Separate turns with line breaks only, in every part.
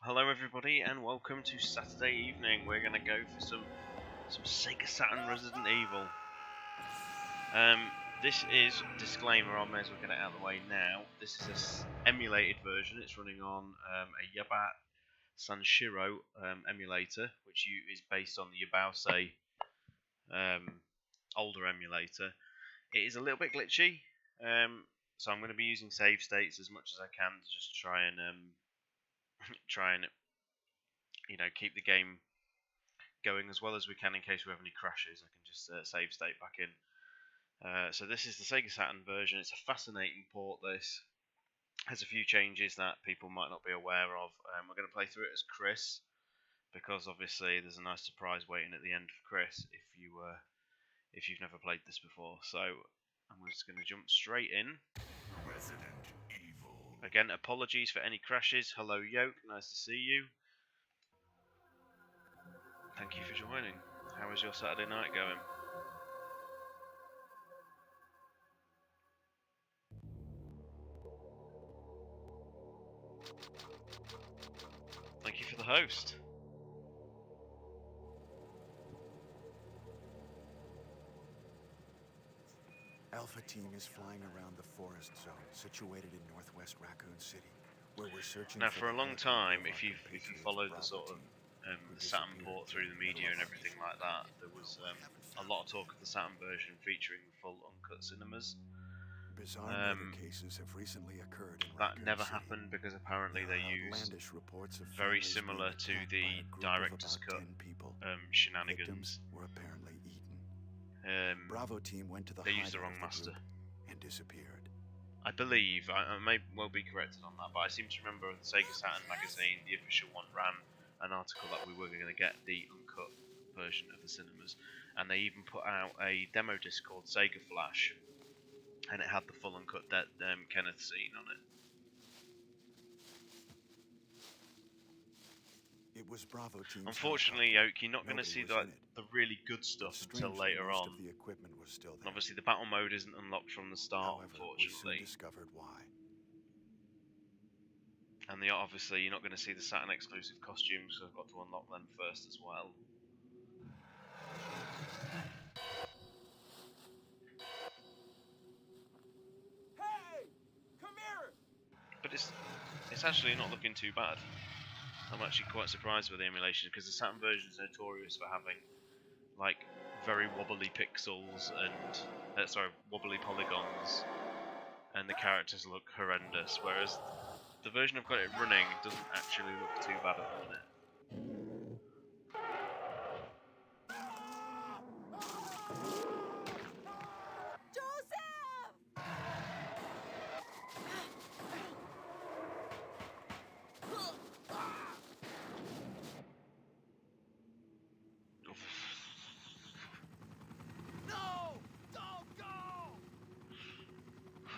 Hello everybody and welcome to Saturday evening. We're going to go for some Sega Saturn Resident Evil. This is, disclaimer, I may as well get it out of the way now. This is a emulated version. It's running on a Yaba Sanshiro emulator, which is based on the Yabause older emulator. It is a little bit glitchy, so I'm going to be using save states as much as I can to just try and keep the game going as well as we can in case we have any crashes. I can just save state back in. So this is the Sega Saturn version. It's a fascinating port. This has a few changes that people might not be aware of. We're going to play through it as Chris, because obviously there's a nice surprise waiting at the end for Chris if you've never played this before. So I'm just going to jump straight in.
Resident Evil.
Again, apologies for any crashes. Hello, Yoke. Nice to see you. Thank you for joining. How is your Saturday night going? Thank you for the host.
Alpha Team is flying around the forest zone situated in northwest Raccoon City, where we're searching.
Now, for a long time, if you followed the sort of the Saturn port through the media and everything like that, there was a lot of talk of the Saturn version featuring full uncut cinemas.
Bizarre murder cases have recently occurred in
That
Raccoon
never
City.
happened because apparently they used
reports of
very similar to the director's cut shenanigans.
Were apparently eaten. Bravo Team went to the
they used the wrong master
and disappeared.
I believe, I may well be corrected on that, but I seem to remember the Sega Saturn magazine, the official one, ran an article that we were going to get the uncut version of the cinemas, and they even put out a demo disc called Sega Flash, and it had the full uncut Kenneth scene on it.
It was Bravo Team's
Unfortunately, Yoke, you're not going to see the really good stuff until later on.
The equipment was still there.
And obviously, the battle mode isn't unlocked from the start, unfortunately.
We soon discovered why.
And obviously, you're not going to see the Saturn exclusive costumes, so I've got to unlock them first as well.
Hey, come here!
But it's actually not looking too bad. I'm actually quite surprised with the emulation, because the Saturn version is notorious for having like very wobbly pixels and wobbly polygons, and the characters look horrendous. Whereas the version I've got it running doesn't actually look too bad at the minute.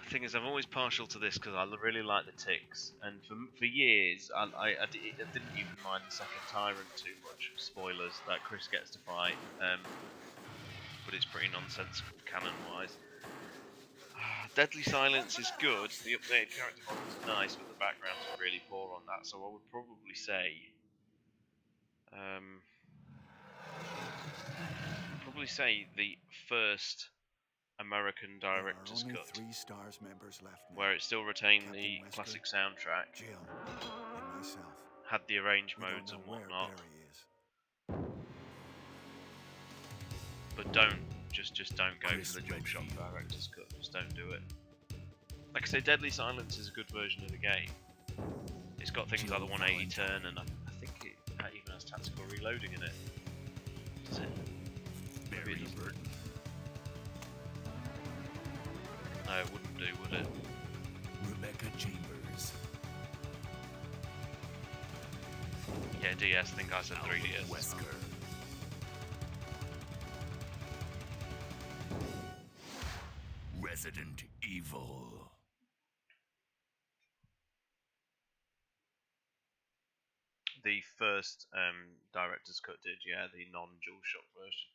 Thing is, I'm always partial to this because I really like the ticks, and for years I didn't even mind the second Tyrant too much. Spoilers that Chris gets to fight, but it's pretty nonsensical canon-wise. Deadly Silence is good. The updated character models are nice, but the backgrounds are really poor on that. So I would probably say the first American director's cut,
3 stars members left now.
where it still retained
Captain
the
Wesker,
classic soundtrack,
Jill, and myself.
had the arrange
We don't
modes
know
and
where
whatnot.
Barry is.
But don't don't go for the DualShock director's cut. Just don't do it. Like I say, Deadly Silence is a good version of the game. It's got things like the 180 turn, and I think it even has tactical reloading in it. Does it?
Barry Burton.
No, it wouldn't do, would it?
Rebecca Chambers.
Yeah, DS. I think I said 3DS.
Wesker. Resident Evil.
The first director's cut did, yeah, the non-DualShock version.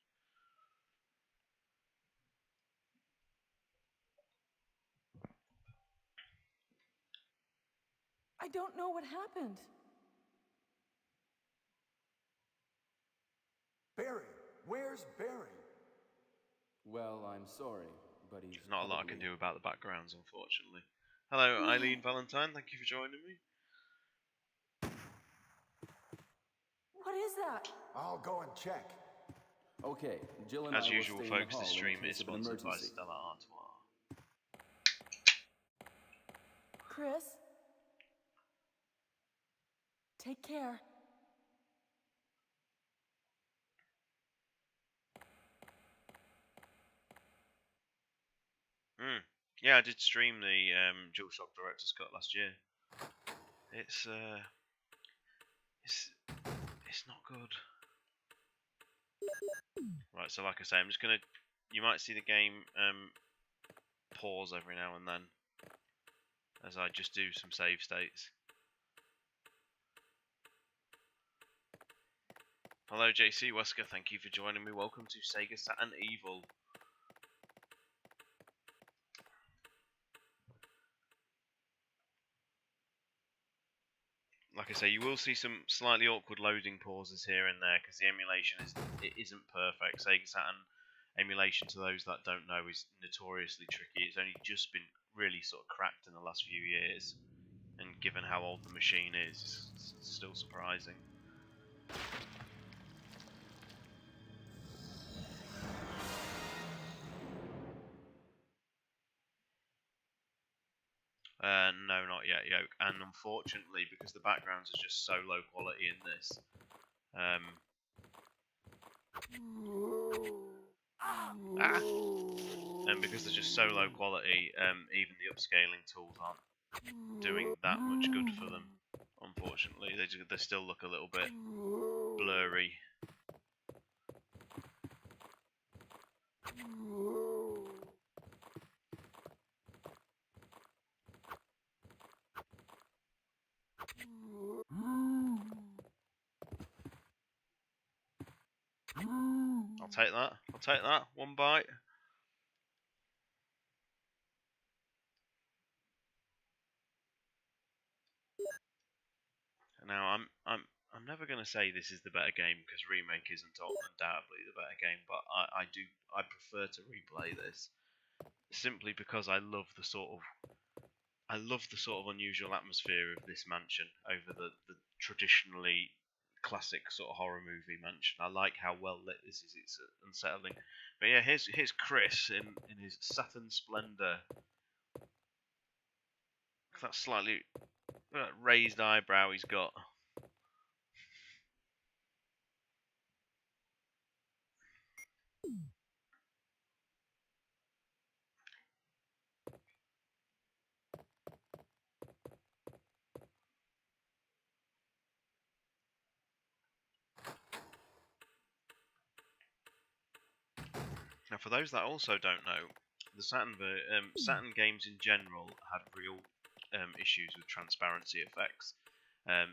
I don't know what happened.
Barry, where's Barry?
Well, I'm sorry, but he's
There's not a lot I can
probably-
do about the backgrounds, unfortunately. Hello, Eileen Valentine. Thank you for joining me.
What is that?
I'll go and check.
Okay, Jill and
As
I will
usual,
stay in the
folks,
hall
this
in
stream
case
is
of an
sponsored by
emergency.
Stella Artois.
Chris? Take care.
Yeah, I did stream the DualShock Director's Cut last year. It's not good. Right, so like I say, I'm just gonna. You might see the game pause every now and then as I just do some save states. Hello, JC Wesker. Thank you for joining me. Welcome to Sega Saturn Evil. Like I say, you will see some slightly awkward loading pauses here and there because the emulation isn't perfect. Sega Saturn emulation, to those that don't know, is notoriously tricky. It's only just been really sort of cracked in the last few years, and given how old the machine is, it's still surprising. No, not yet, Yoke. And unfortunately, because the backgrounds are just so low quality in this, and because they're just so low quality, even the upscaling tools aren't doing that much good for them. Unfortunately, they still look a little bit blurry. I'll take that. I'll take that. One bite. Now I'm never going to say this is the better game because Remake isn't undoubtedly the better game, but I prefer to replay this simply because I love the sort of unusual atmosphere of this mansion over the traditionally classic sort of horror movie mansion. I like how well lit this is. It's unsettling. But yeah, here's Chris in his Saturn Splendor. That slightly raised eyebrow he's got. Now, for those that also don't know, the Saturn games in general had real issues with transparency effects.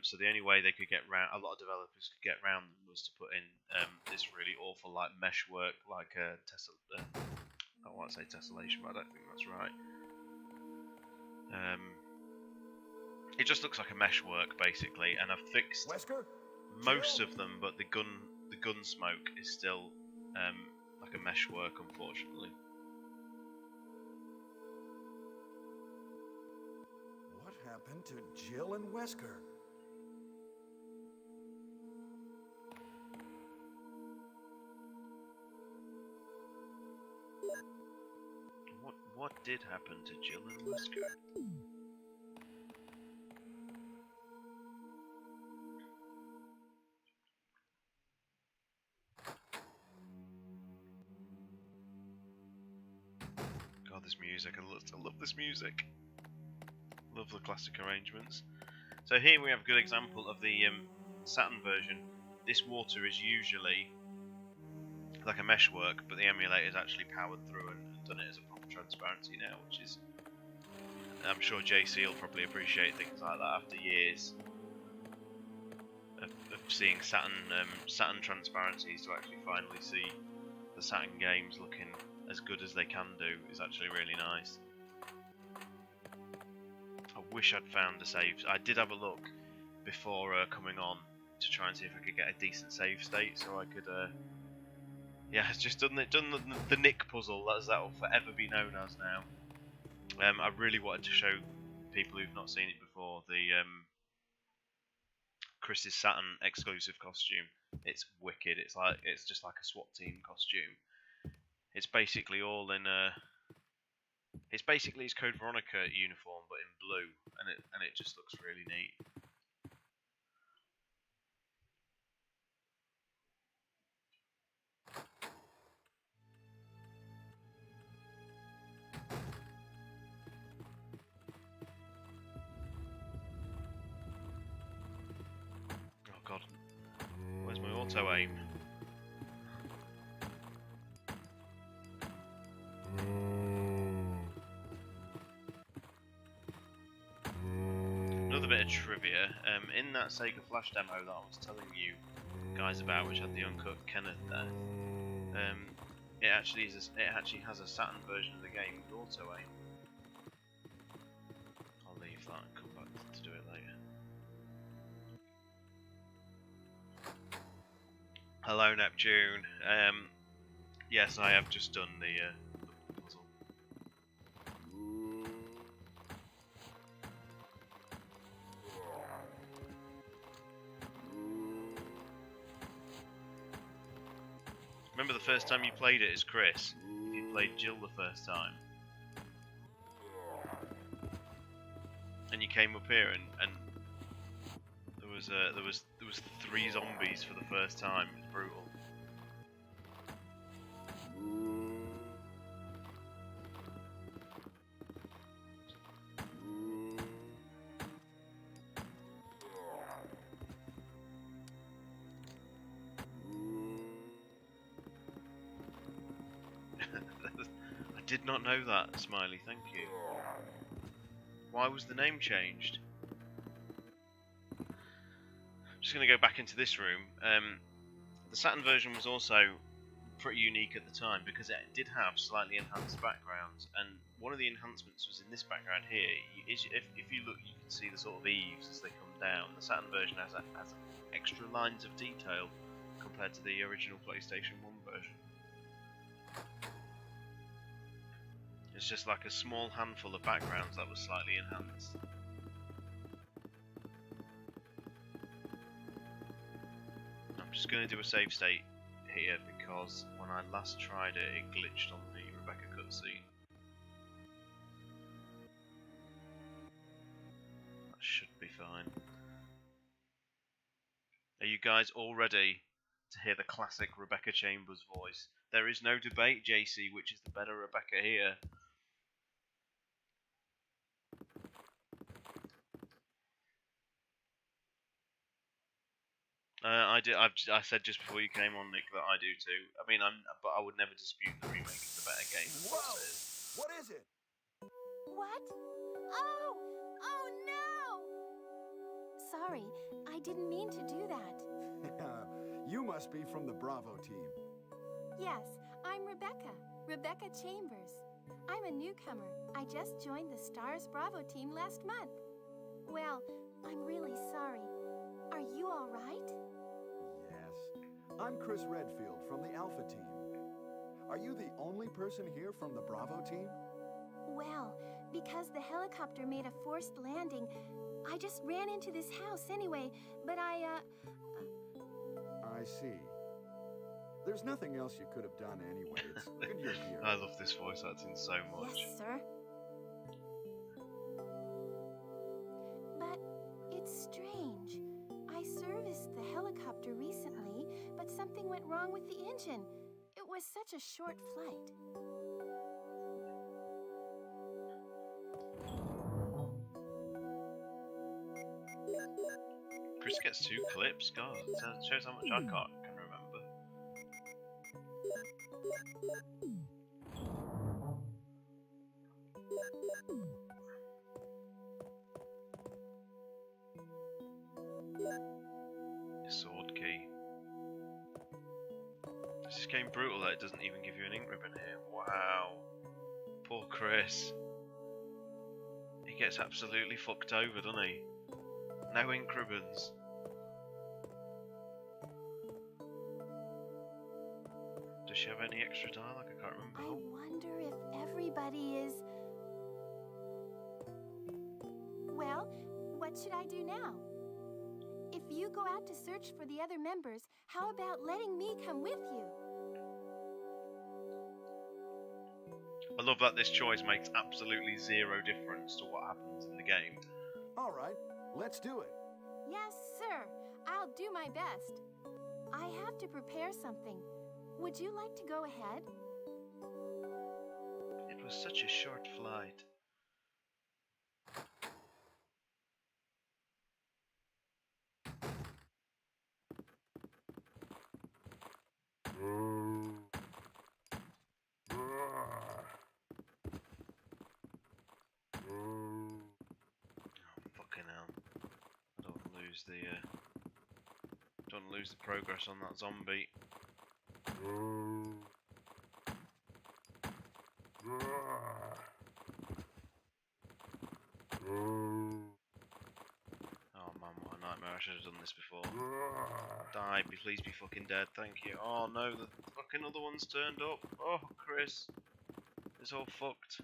So the only way they could get round, a lot of developers could get round them, was to put in this really awful like mesh work, like I want to say tessellation, but I don't think that's right. It just looks like a mesh work basically, and I've fixed
Wesker?
most
Jill?
of them, but the gun smoke is still like a mesh work, unfortunately.
What happened to Jill and Wesker?
What did happen to Jill and Wesker? God, this music! I love this music. Love the classic arrangements. So here we have a good example of the Saturn version. This water is usually like a meshwork, but the emulator is actually powered through and done it as a proper transparency now, which is, I'm sure JC will probably appreciate things like that after years of seeing Saturn transparencies. To actually finally see the Saturn games looking as good as they can do is actually really nice. I wish I'd found a save. I did have a look before coming on to try and see if I could get a decent save state so I could Yeah, it's just done the Nick puzzle. That will forever be known as now. I really wanted to show people who've not seen it before the Chris's Saturn exclusive costume. It's wicked. It's just like a SWAT team costume. It's basically all in it's basically his Code Veronica uniform but in blue, and it just looks really neat. Oh god. Where's my auto aim? Another bit of trivia, in that Sega Flash demo that I was telling you guys about, which had the uncut Kenneth there, it actually has a Saturn version of the game with auto aim. I'll leave that and come back to do it later. Hello Neptune. Yes, I have just done the puzzle. Remember the first time you played it as Chris? You played Jill the first time, and you came up here, and there was 3 zombies for the first time. It's brutal. I did not know that, Smiley, thank you. Why was the name changed? I'm just going to go back into this room. The Saturn version was also pretty unique at the time because it did have slightly enhanced backgrounds, and one of the enhancements was in this background here. If you look, you can see the sort of eaves as they come down. The Saturn version has extra lines of detail compared to the original PlayStation 1 version. It's just like a small handful of backgrounds that was slightly enhanced. I'm just going to do a save state here because when I last tried it, it glitched on the Rebecca cutscene. That should be fine. Are you guys all ready to hear the classic Rebecca Chambers voice? There is no debate, JC, which is the better Rebecca here. I said just before you came on, Nick, that I do too. I mean, but I would never dispute the remake is the better game.
Whoa! What is it?
What? Oh! Oh no! Sorry, I didn't mean to do that.
You must be from the Bravo team.
Yes, I'm Rebecca Chambers. I'm a newcomer. I just joined the Stars Bravo team last month. Well, I'm really sorry. Are you all right?
Yes. I'm Chris Redfield from the Alpha team. Are you the only person here from the Bravo team?
Well, because the helicopter made a forced landing, I just ran into this house anyway, but I
see. There's nothing else you could have done anyway. It's good you're here.
I love this voice acting so much.
Yes, sir. But it's strange. I serviced the helicopter recently, but something went wrong with the engine. It was such a short flight.
Chris gets 2 clips. God, that shows how much I can remember. Sword key. Is this game brutal that it doesn't even give you an ink ribbon here? Wow. Poor Chris. He gets absolutely fucked over, doesn't he? No ink ribbons. Does she have any extra dialogue? I can't remember.
I
Oh.
wonder if everybody is... Well, what should I do now? If you go out to search for the other members, how about letting me come with you?
I love that this choice makes absolutely zero difference to what happens in the game.
All right, let's do it.
Yes, sir. I'll do my best. I have to prepare something. Would you like to go ahead?
It was such a short flight. Fucking hell. Don't lose the progress on that zombie. Oh man, what a nightmare. I should have done this before. Die, please be fucking dead, thank you. Oh no, the fucking other one's turned up. Oh, Chris. It's all fucked.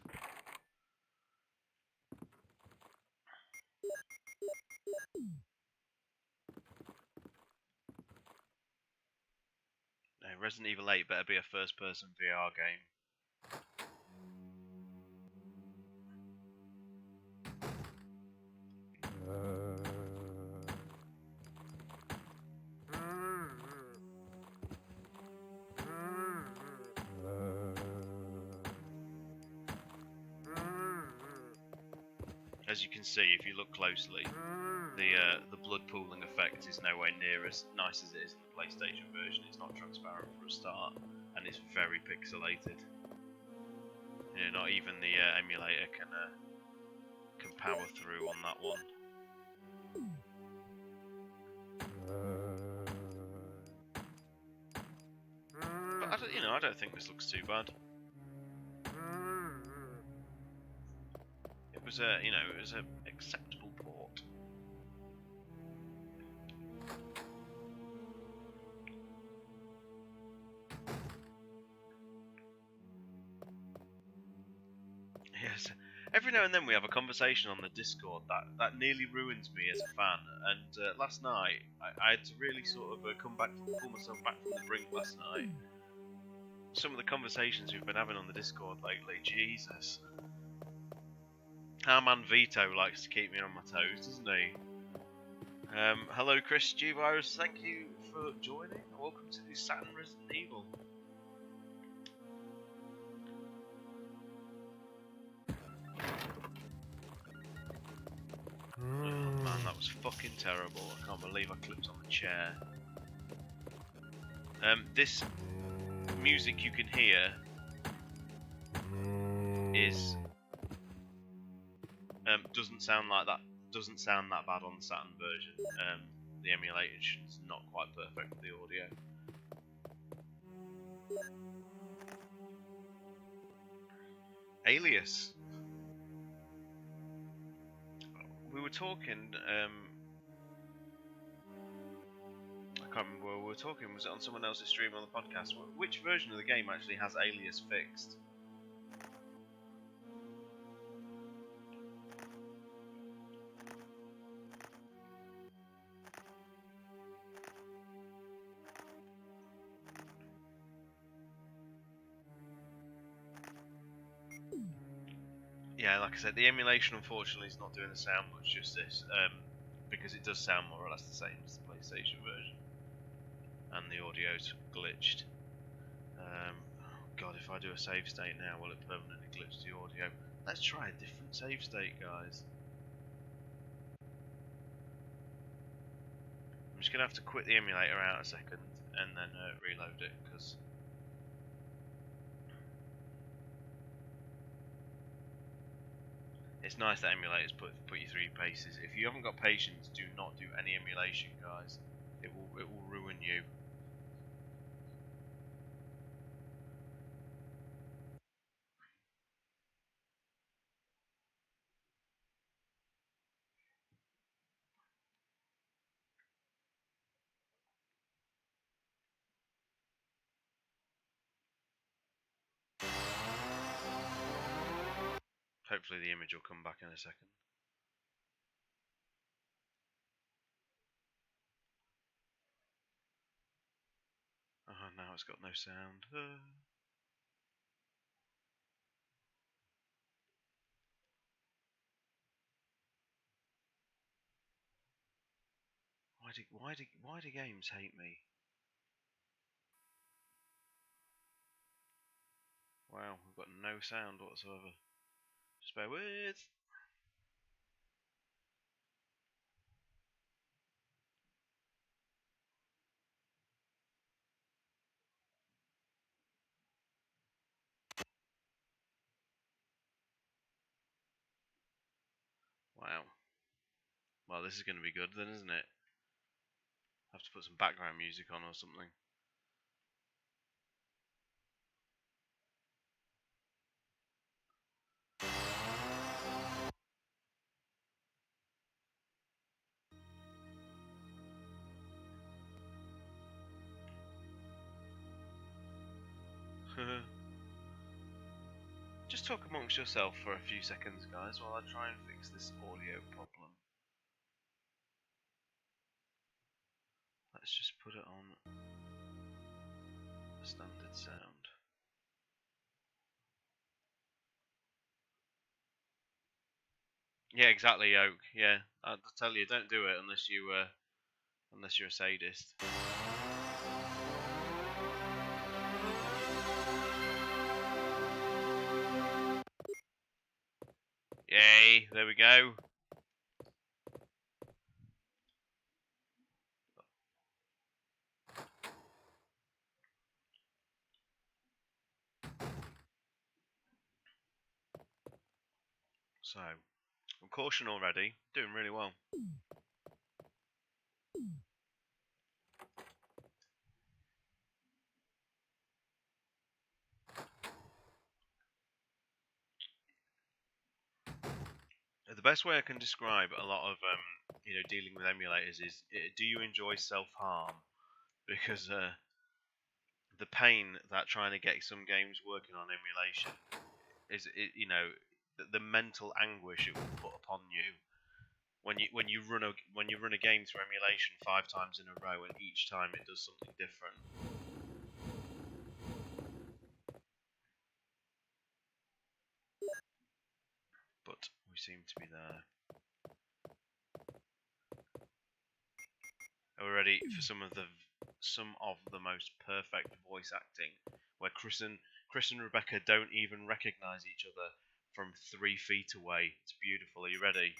No, Resident Evil 8 better be a first-person VR game. As you can see, if you look closely, the blood pooling effect is nowhere near as nice as it is in the PlayStation version. It's not transparent for a start, and it's very pixelated. You know, not even the emulator can power through on that one. But I don't think this looks too bad. It was an acceptable port. Yes. Every now and then we have a conversation on the Discord that nearly ruins me as a fan. And last night I had to really sort of pull myself back from the brink last night. Some of the conversations we've been having on the Discord lately, Jesus. Our man Vito likes to keep me on my toes, doesn't he? Hello, Chris G Virus. Thank you for joining. Welcome to the Saturn Resident Evil. Oh man, that was fucking terrible. I can't believe I clipped on the chair. This music you can hear is doesn't sound that bad on the Saturn version. The emulation is not quite perfect with the audio. Alias. We were talking. I can't remember where we were talking. Was it on someone else's stream on the podcast? Which version of the game actually has Alias fixed? Yeah, like I said, the emulation unfortunately is not doing the sound much justice, because it does sound more or less the same as the PlayStation version, and the audio's glitched. Oh God, if I do a save state now, will it permanently glitch the audio? Let's try a different save state, guys. I'm just gonna have to quit the emulator out a second and then reload it, because it's nice that emulators put you through your paces. If you haven't got patience, do not do any emulation, guys. It will ruin you. Hopefully the image will come back in a second. Oh, now it's got no sound. Why do games hate me? Wow, we've got no sound whatsoever. Just bear with. Wow. Well, this is going to be good then, isn't it? Have to put some background music on or something. Just talk amongst yourself for a few seconds, guys, while I try and fix this audio problem. Let's just put it on standard sound. Yeah, exactly, Oak. Yeah, I'll tell you, don't do it unless you're a sadist. Yay! There we go. So, I'm caution already. Doing really well. The best way I can describe a lot of dealing with emulators is, do you enjoy self-harm? Because the pain that trying to get some games working on emulation is, the mental anguish it will put upon you when you run a game through emulation 5 times in a row, and each time it does something different. But we seem to be there. Are we ready for some of the most perfect voice acting, where Chris and Rebecca don't even recognise each other from 3 feet away? It's beautiful. Are you ready?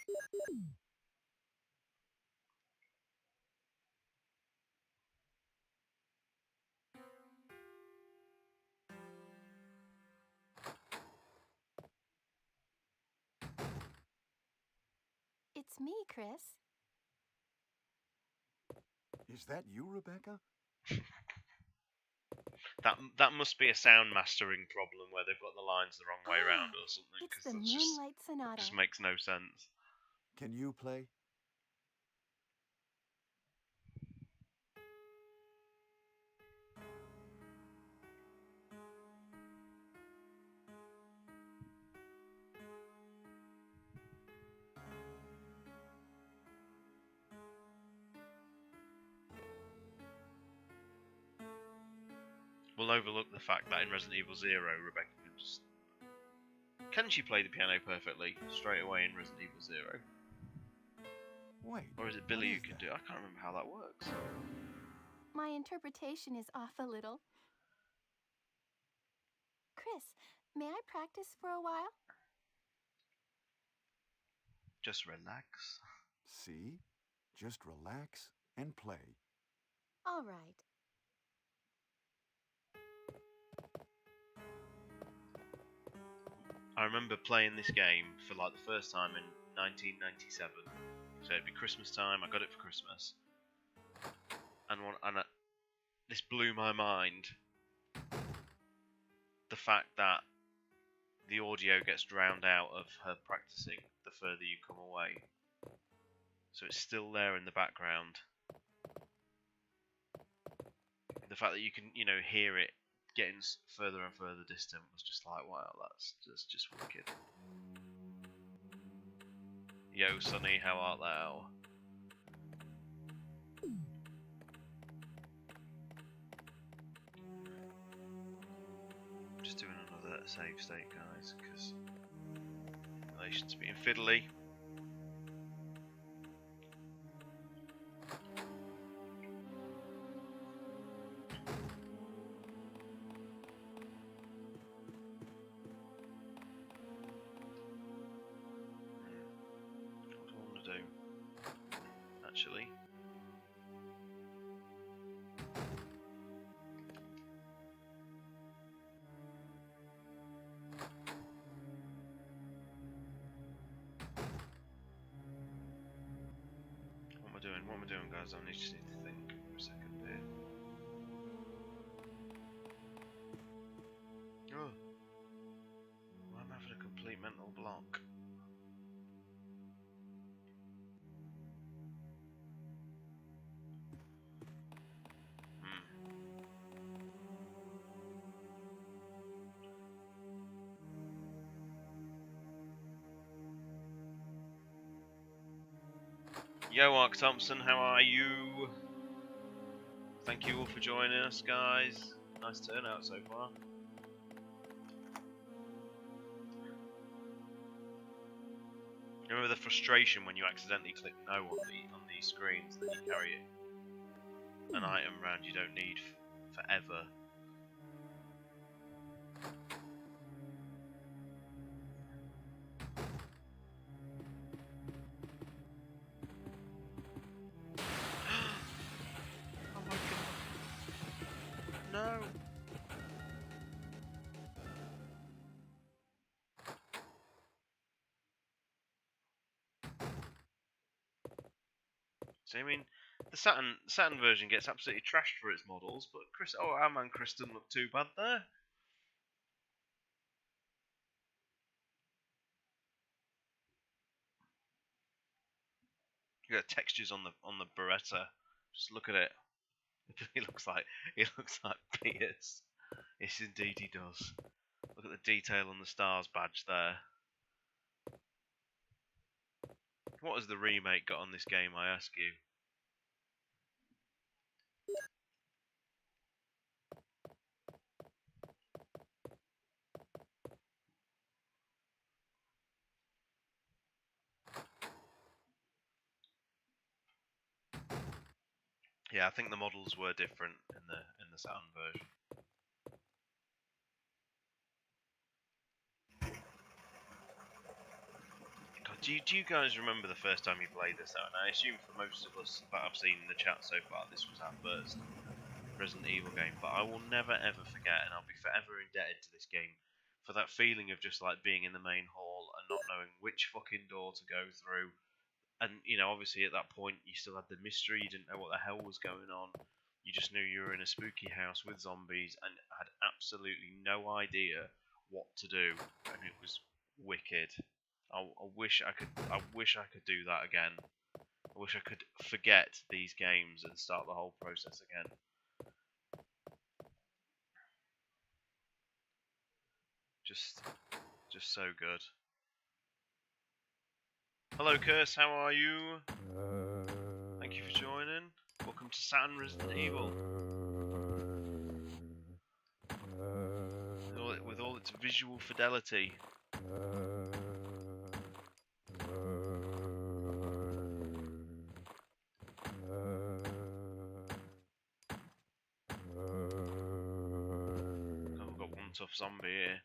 It's me, Chris.
Is that you, Rebecca?
That must be a sound mastering problem where they've got the lines the wrong way around or something.
It's
'Cause
the
that's
Moonlight Sonata.
just makes no sense.
Can you play?
We'll overlook the fact that in Resident Evil 0, Rebecca can she play the piano perfectly straight away in Resident Evil 0?
Wait.
Or is it Billy who can do it? I can't remember how that works.
My interpretation is off a little. Chris, may I practice for a while?
Just relax.
See? Just relax and play.
All right.
I remember playing this game for like the first time in 1997. So it'd be Christmas time. I got it for Christmas, and this blew my mind. The fact that the audio gets drowned out of her practicing the further you come away, so it's still there in the background. The fact that you can, hear it getting further and further distant was just like, wow, that's just wicked. Yo, Sonny, how art thou? Just doing another save state, guys, because relations being fiddly. What do I want to do? Actually. What am I doing, guys? I just need to think for a second here. Oh, I'm having a complete mental block. Yo, Mark Thompson, how are you? Thank you all for joining us, guys. Nice turnout so far. Remember the frustration when you accidentally click no on these screens that you carry an item around you don't need forever. Oh my god. No. So I mean, the Saturn version gets absolutely trashed for its models, but our man Chris didn't look too bad there. You got textures on the Beretta. Just look at it. He looks like Pierce. Yes, indeed he does. Look at the detail on the stars badge there. What has the remake got on this game, I ask you? Yeah, I think the models were different in the Saturn version. God, do you guys remember the first time you played this out? And I assume for most of us that I've seen in the chat so far, this was our first Resident Evil game. But I will never ever forget, and I'll be forever indebted to this game for that feeling of just like being in the main hall and not knowing which fucking door to go through. And obviously at that point you still had the mystery. You didn't know what the hell was going on. You just knew you were in a spooky house with zombies and had absolutely no idea what to do, and it was wicked. I wish I could do that again. I wish I could forget these games and start the whole process again. Just so good. Hello, Curse. How are you? Thank you for joining. Welcome to Saturn Resident Evil. With all its visual fidelity. Oh, we've got one tough zombie here.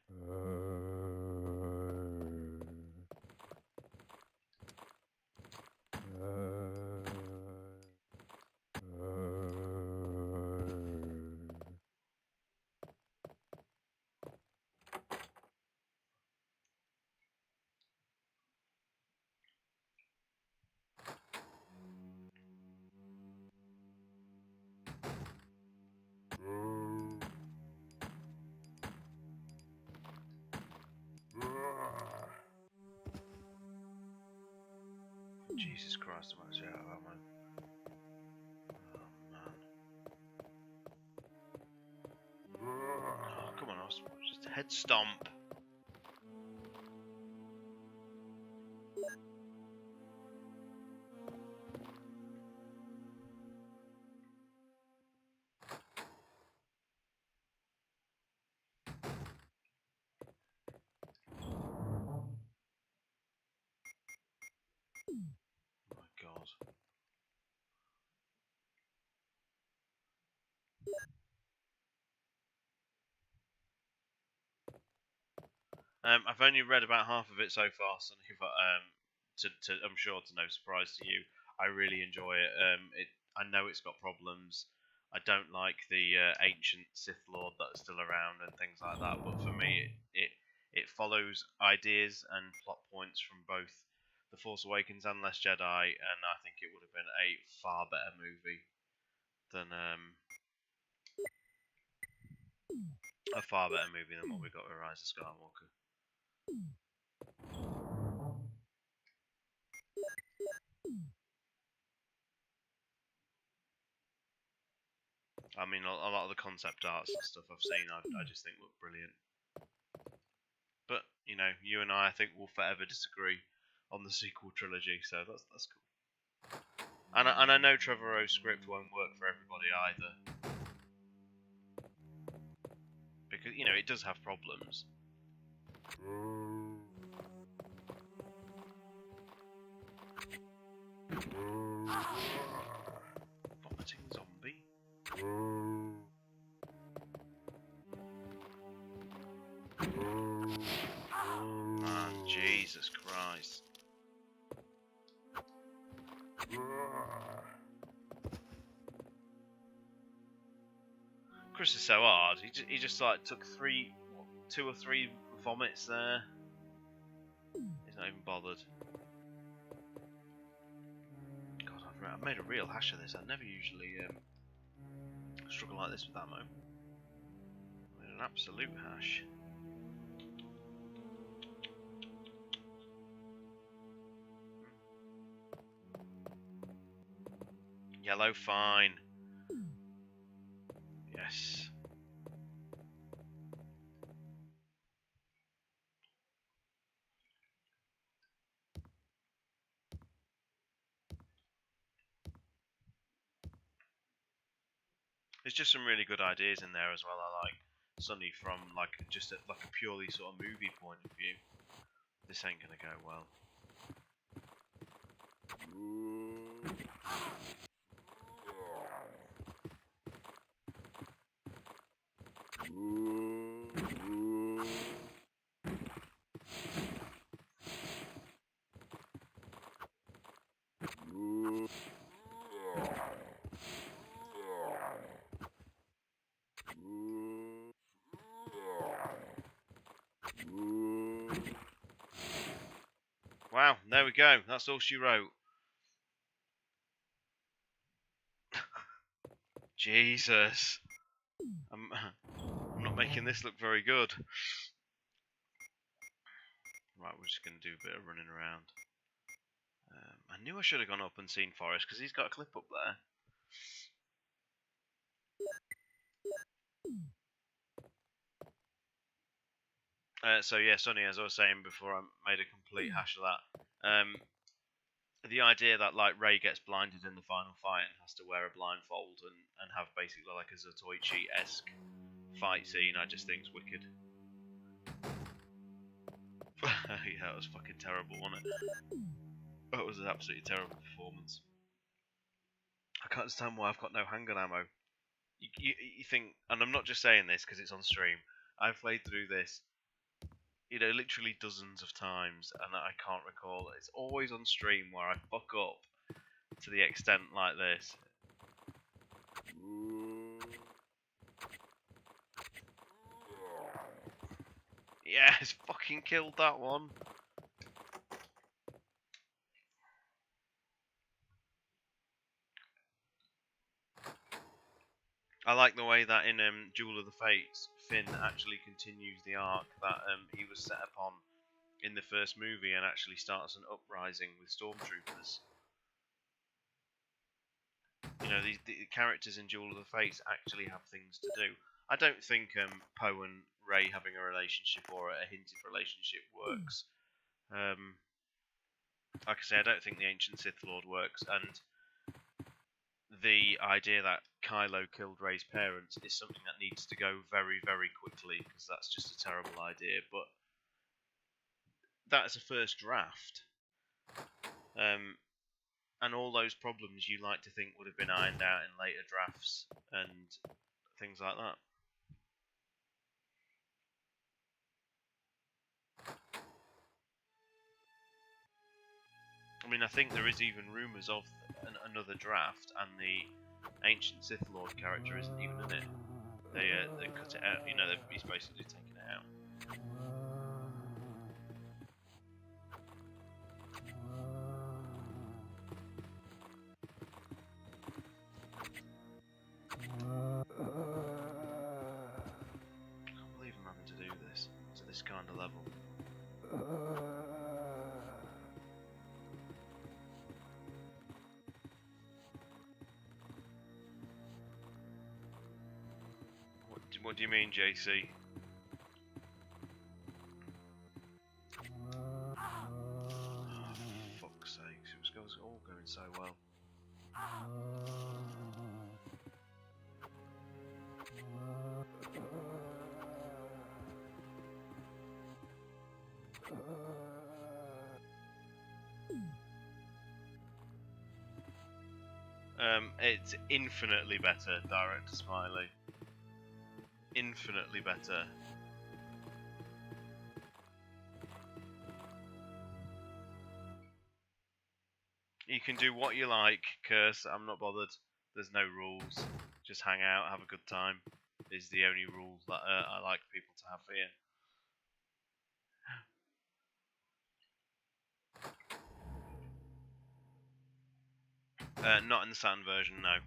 Jesus Christ, I'm actually out of ammo. Oh, man. Oh, come on, I was just head stomp. I've only read about half of it so far, Sonny, but I'm sure to no surprise to you, I really enjoy it. I know it's got problems. I don't like the ancient Sith Lord that's still around and things like that. But for me, it follows ideas and plot points from both The Force Awakens and Last Jedi, and I think it would have been a far better movie than what we got with Rise of Skywalker. I mean, a lot of the concept arts and stuff I've seen, I just think look brilliant. But you know, you and I think will forever disagree on the sequel trilogy, so that's cool. And I know Trevorrow's script won't work for everybody either, because you know it does have problems. Vomiting zombie. Man, Jesus Christ. Chris is so hard. He just like took 2 or 3 vomits there. He's not even bothered. God, I've made a real hash of this. I never usually struggle like this with ammo. Made an absolute hash. Yellow, fine. Yes. There's just some really good ideas in there as well. I like Sonny from like a purely sort of movie point of view. This ain't gonna go well. Wow, there we go. That's all she wrote. Jesus. I'm not making this look very good. Right, we're just going to do a bit of running around. I knew I should have gone up and seen Forrest, because he's got a clip up there. So yeah, Sonny, as I was saying before, I made a complete hash of that. The idea that like Rey gets blinded in the final fight and has to wear a blindfold and have basically like a Zatoichi-esque fight scene, I just think is wicked. Yeah, it was fucking terrible, wasn't it? It was an absolutely terrible performance. I can't understand why I've got no handgun ammo. You think, and I'm not just saying this because it's on stream, I've played through this, you know, literally dozens of times, and I can't recall. It's always on stream where I fuck up to the extent like this. Yes, fucking killed that one. I like the way that in Duel of the Fates, Finn actually continues the arc that he was set upon in the first movie and actually starts an uprising with stormtroopers. You know, the characters in Duel of the Fates actually have things to do. I don't think Poe and Rey having a relationship or a hinted relationship works. Like I say, I don't think the Ancient Sith Lord works, and the idea that Kylo killed Rey's parents is something that needs to go very, very quickly, because that's just a terrible idea. But that's a first draft. And all those problems you like to think would have been ironed out in later drafts and things like that. I mean, I think there is even rumours of another draft, and the ancient Sith Lord character isn't even in it. They cut it out. You know, he's basically taken it out. I can't believe I'm having to do this to this kind of level. What do you mean, JC? Oh, for fuck's sakes, it was all going so well. It's infinitely better, Director Smiley. Infinitely better. You can do what you like, Curse. I'm not bothered. There's no rules. Just hang out, have a good time. Is the only rule that I like people to have here. Not in the Saturn version, no.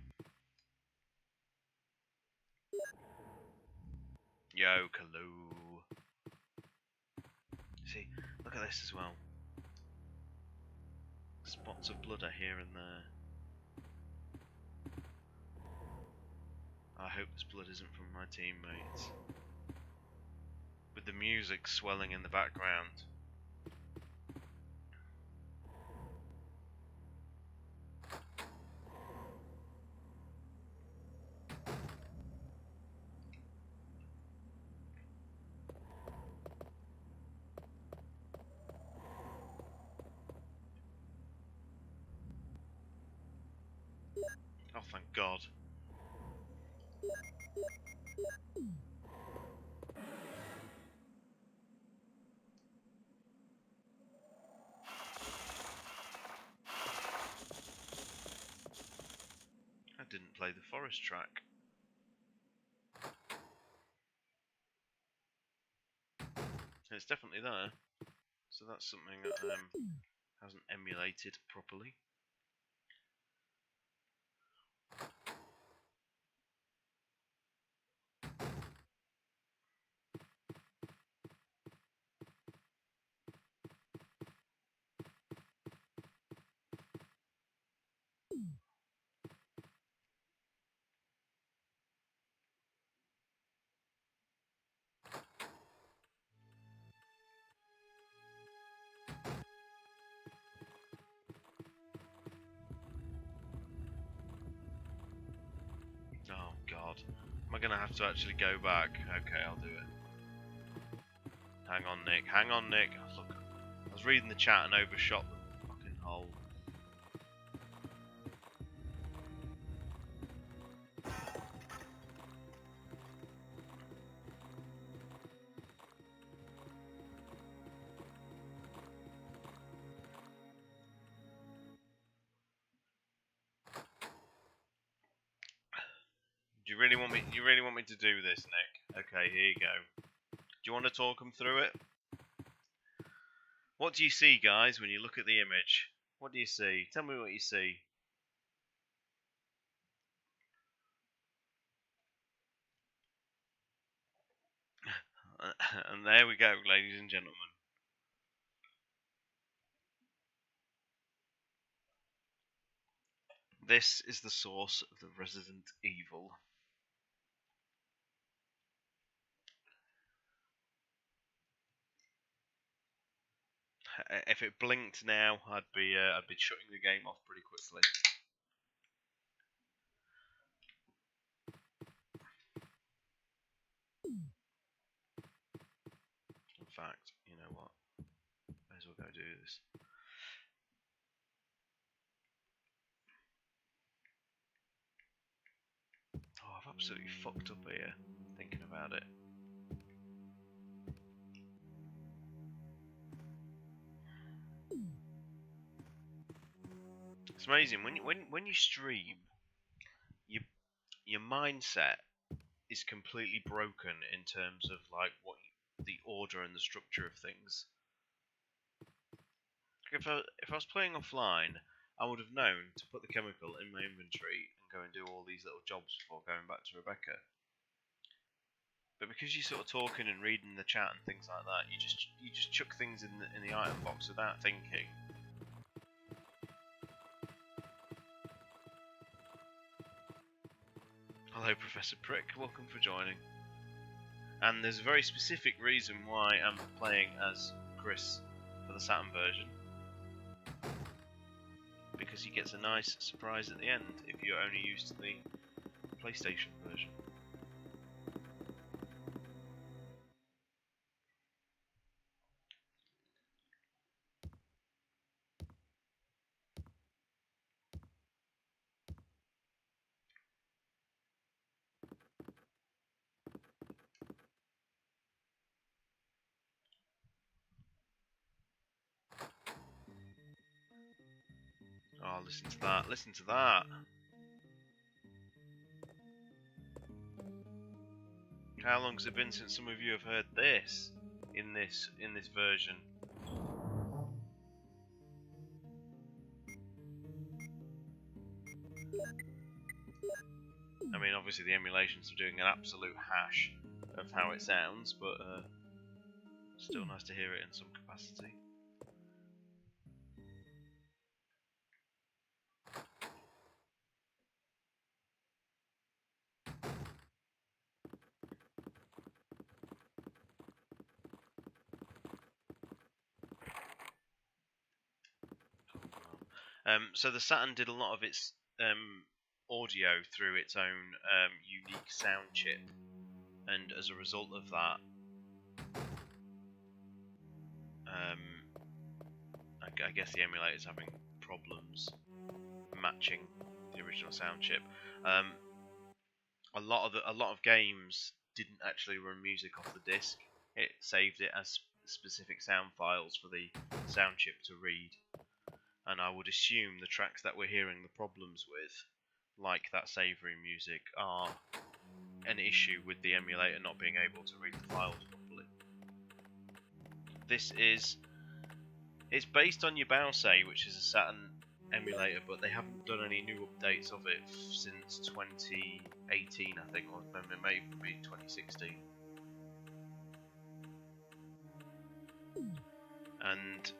Yo, Kaloo. See, look at this as well. Spots of blood are here and there. I hope this blood isn't from my teammates. With the music swelling in the background. Oh, thank God. I didn't play the forest track. It's definitely there. So that's something that hasn't emulated properly. Oh God. Am I going to have to actually go back? Okay, I'll do it. Hang on, Nick. Hang on, Nick. Oh, look, I was reading the chat and overshot the fucking hole. Do you really want me? You really want me to do this, Nick? Okay, here you go. Do you want to talk them through it? What do you see, guys, when you look at the image? What do you see? Tell me what you see. And there we go, ladies and gentlemen. This is the source of the Resident Evil. If it blinked now, I'd be shutting the game off pretty quickly. In fact, you know what? May as well go do this. Oh, I've absolutely fucked up here, thinking about it. It's amazing when you stream, you, your mindset is completely broken in terms of like the order and the structure of things. If I was playing offline, I would have known to put the chemical in my inventory and go and do all these little jobs before going back to Rebecca. But because you're sort of talking and reading the chat and things like that, you just chuck things in the item box without thinking. Hello, Professor Prick. Welcome for joining. And there's a very specific reason why I'm playing as Chris for the Saturn version. Because he gets a nice surprise at the end if you're only used to the PlayStation version. Oh, listen to that! Listen to that! How long has it been since some of you have heard this in this version? I mean, obviously the emulations are doing an absolute hash of how it sounds, but still nice to hear it in some capacity. So the Saturn did a lot of its audio through its own unique sound chip, and as a result of that, I guess the emulator is having problems matching the original sound chip. A lot of games didn't actually run music off the disc. It saved it as specific sound files for the sound chip to read. And I would assume the tracks that we're hearing the problems with, like that savoury music, are an issue with the emulator not being able to read the files properly. It's based on Yabause, which is a Saturn emulator, but they haven't done any new updates of it since 2018, I think, or it may even be 2016. And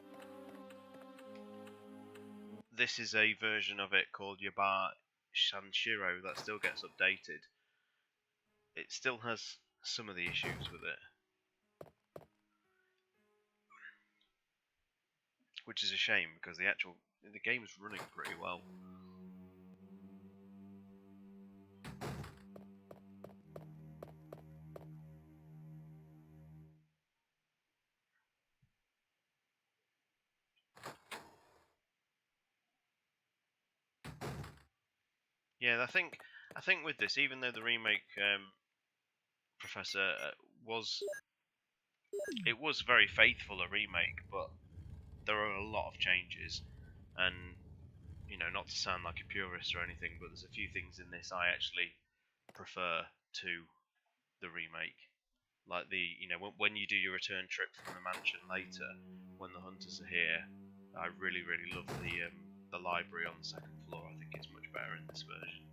this is a version of it called Yaba Sanshiro that still gets updated. It still has some of the issues with it, which is a shame because the game is running pretty well. Yeah, I think with this, even though the remake, Professor, was very faithful a remake, but there are a lot of changes, and not to sound like a purist or anything, but there's a few things in this I actually prefer to the remake, like when you do your return trip from the mansion later, when the hunters are here. I really love the library on the second floor. I think it's much better in this version.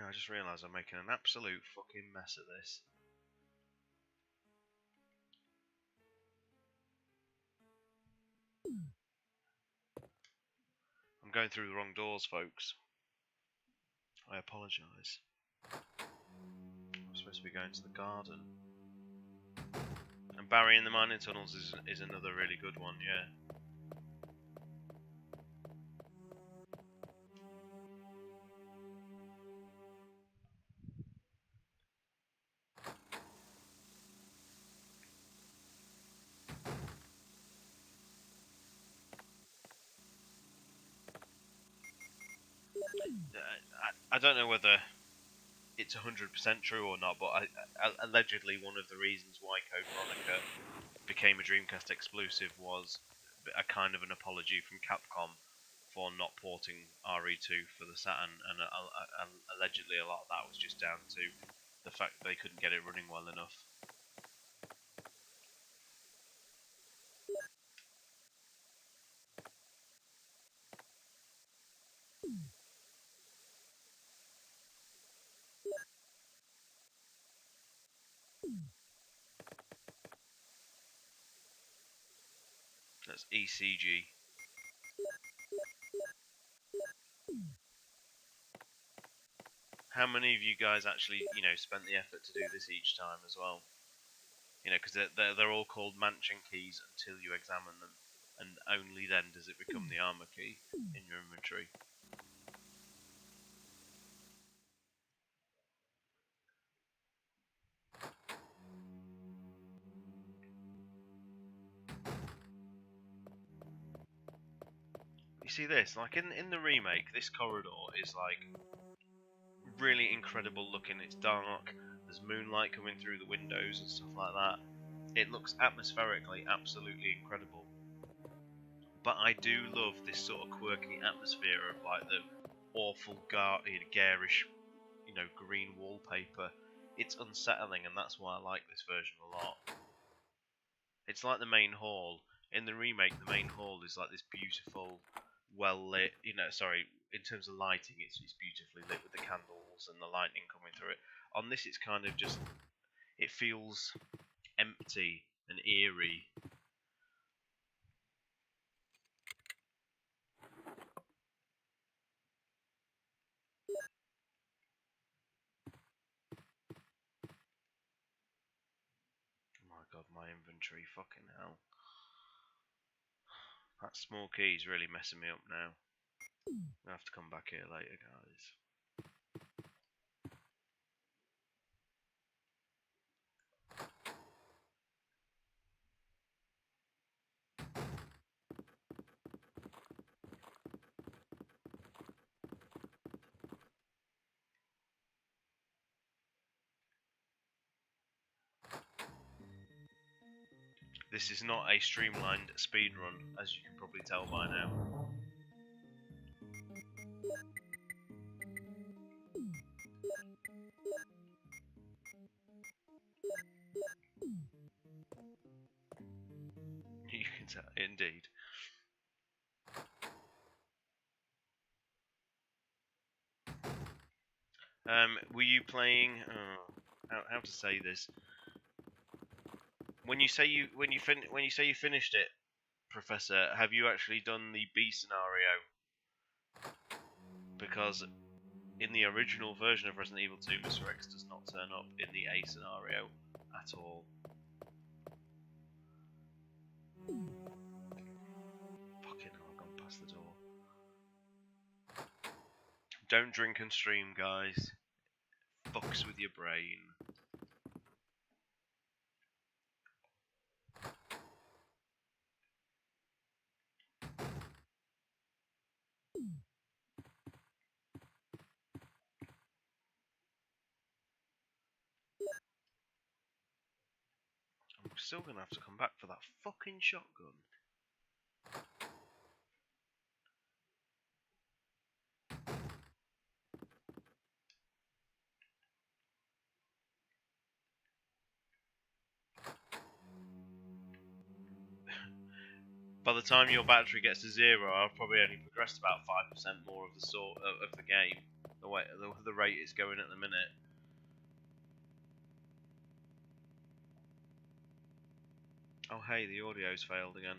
I just realised I'm making an absolute fucking mess of this. I'm going through the wrong doors, folks. I apologise. I'm supposed to be going to the garden. And Barry in the Mining Tunnels is another really good one, yeah. I don't know whether it's 100% true or not, but allegedly one of the reasons why Code Veronica became a Dreamcast exclusive was a kind of an apology from Capcom for not porting RE2 for the Saturn, and allegedly a lot of that was just down to the fact that they couldn't get it running well enough. That's ECG. How many of you guys actually, spent the effort to do this each time as well? Because they're all called mansion keys until you examine them, and only then does it become the armor key in your inventory. You see this, like in the remake, this corridor is like really incredible looking. It's dark, there's moonlight coming through the windows and stuff like that. It looks atmospherically absolutely incredible. But I do love this sort of quirky atmosphere of like the awful garish, green wallpaper. It's unsettling, and that's why I like this version a lot. It's like the main hall. In the remake, the main hall is like this beautiful, well lit, in terms of lighting, it's beautifully lit with the candles and the lightning coming through it. On this, it's kind of just, it feels empty and eerie. Oh my god, my inventory, fucking hell. That small key is really messing me up now. I have to come back here later, guys. This is not a streamlined speedrun, as you can probably tell by now. You can tell, indeed. Were you playing? How to say this? When you say you finished it, Professor, have you actually done the B scenario? Because in the original version of Resident Evil 2, Mr. X does not turn up in the A scenario at all. Fucking hell, I've gone past the door. Don't drink and stream, guys. Fucks with your brain. I'm still gonna have to come back for that fucking shotgun. By the time your battery gets to 0, I've probably only progressed about 5% more of the game. The rate it's going at the minute. Oh hey, the audio's failed again.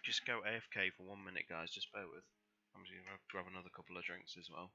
just go AFK for 1 minute, guys. Just bear with. I'm just gonna grab another couple of drinks as well.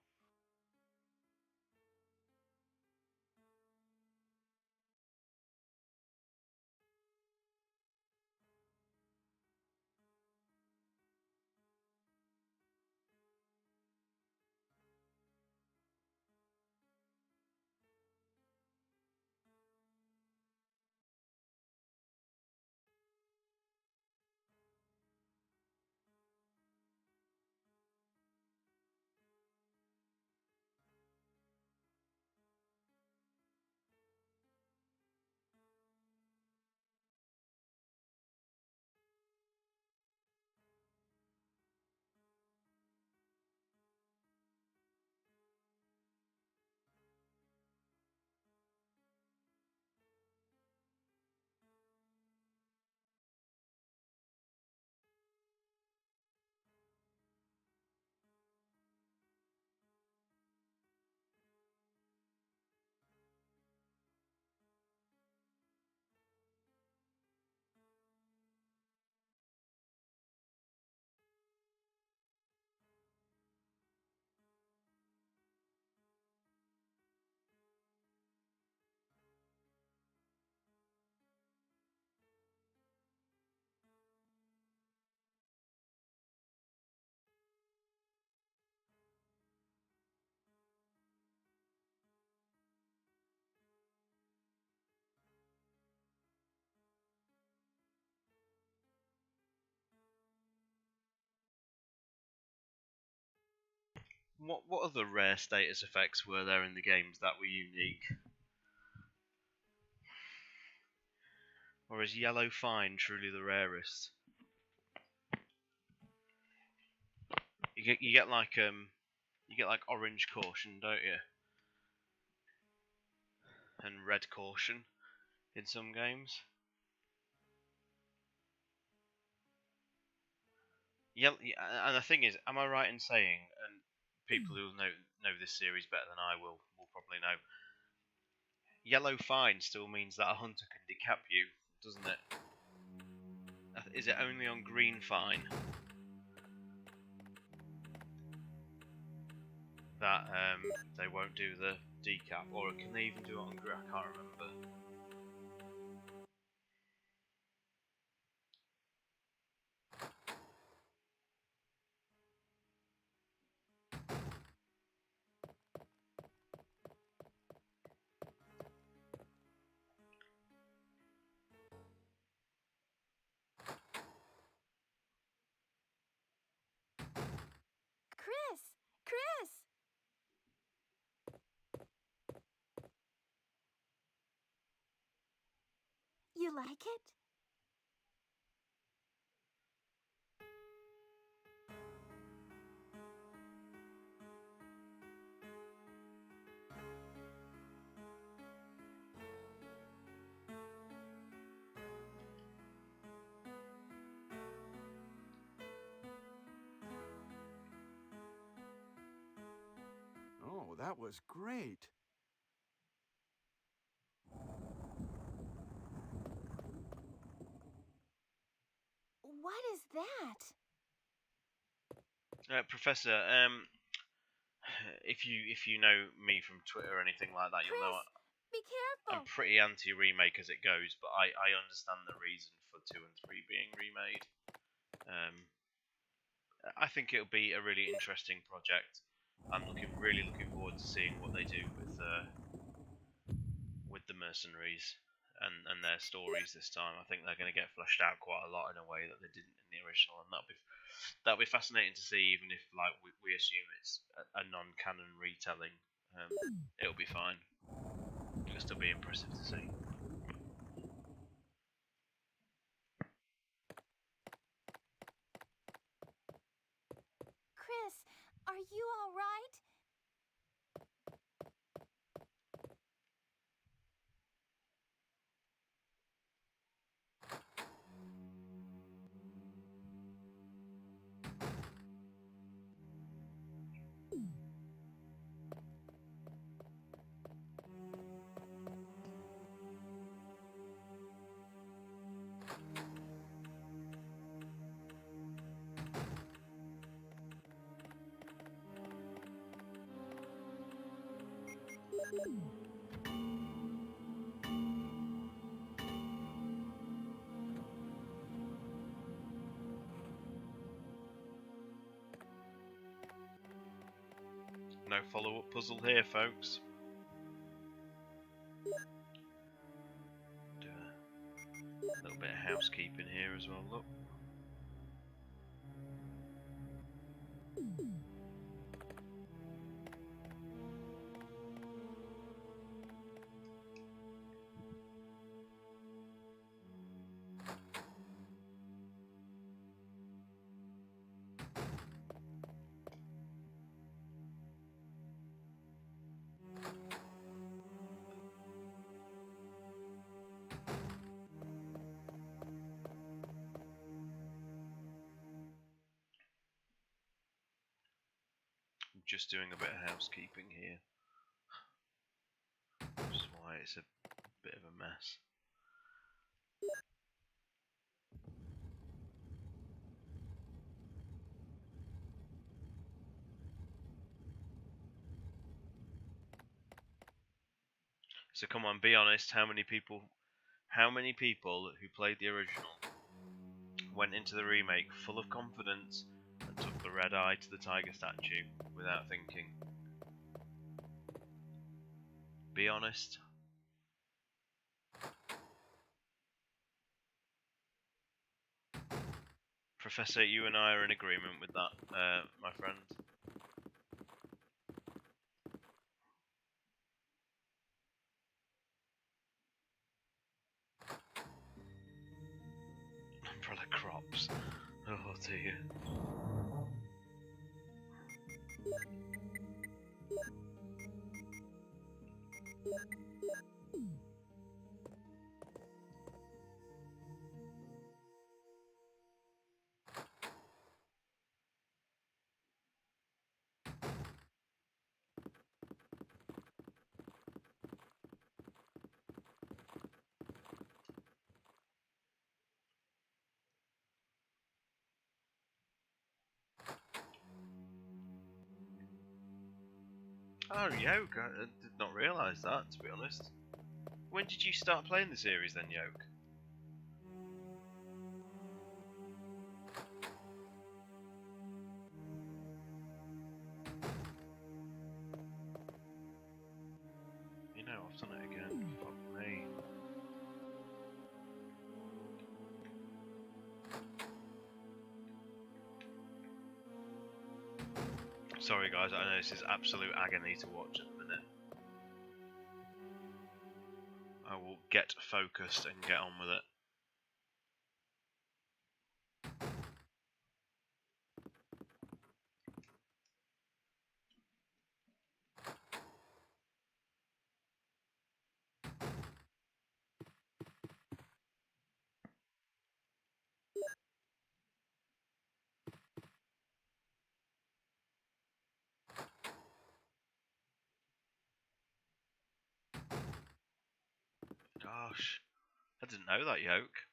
What other rare status effects were there in the games that were unique? Or is yellow fine truly the rarest? You get like orange caution, don't you? And red caution in some games. And the thing is, am I right in saying, and people who know this series better than I will probably know, yellow fine still means that a hunter can decap you, doesn't it? Is it only on green fine that they won't do the decap, or can they even do it on green? I can't remember.
Chris! You like it?
Oh, that was great.
What is that?
Professor, if you know me from Twitter or anything like that, you'll know
Chris, be careful.
I'm pretty anti-remake as it goes, but I understand the reason for 2 and 3 being remade. I think it'll be a really interesting project. I'm really looking forward to seeing what they do with the mercenaries and their stories this time. I think they're going to get fleshed out quite a lot in a way that they didn't in the original, and that'll be fascinating to see. Even if like we assume it's a non-canon retelling, it'll be fine. It'll still be impressive to see.
Chris, are you all right?
No follow-up puzzle here, folks. Do a little bit of housekeeping here as well, look. I'm just doing a bit of housekeeping here. Which is why it's a bit of a mess. So come on, be honest, how many people who played the original went into the remake full of confidence and took the red eye to the tiger statue without thinking? Be honest. Professor, you and I are in agreement with that, my friend. Umbrella crops. Oh dear. Oh, Yoke, I did not realise that, to be honest. When did you start playing the series then, Yoke? You know, I've done it again. Fuck me. Sorry guys, I know this is absolute agony to watch at the minute. I will get focused and get on with it. Gosh, I didn't know that, Yoke.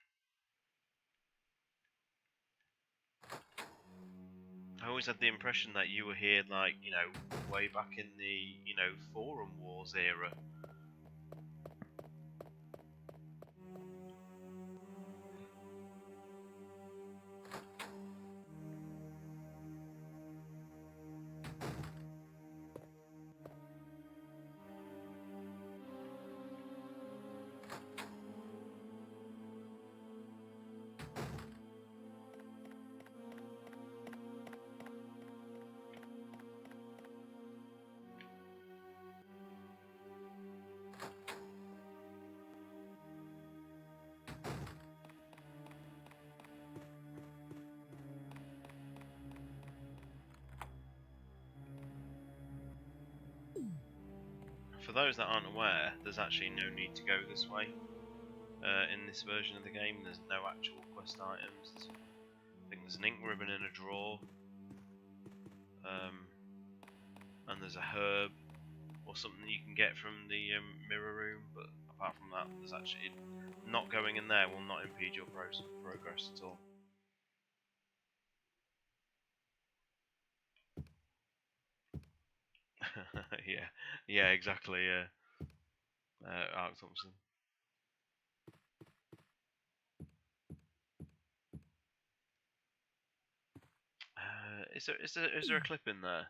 I always had the impression that you were here, like, you know, way back in the, you know, Forum Wars era. For those that aren't aware, there's actually no need to go this way in this version of the game. There's no actual quest items. I think there's an ink ribbon in a drawer, and there's a herb or something you can get from the mirror room, but apart from that, there's actually not going in there will not impede your progress at all. Yeah, yeah, exactly. Yeah, Ark Thompson. Is there a clip in there?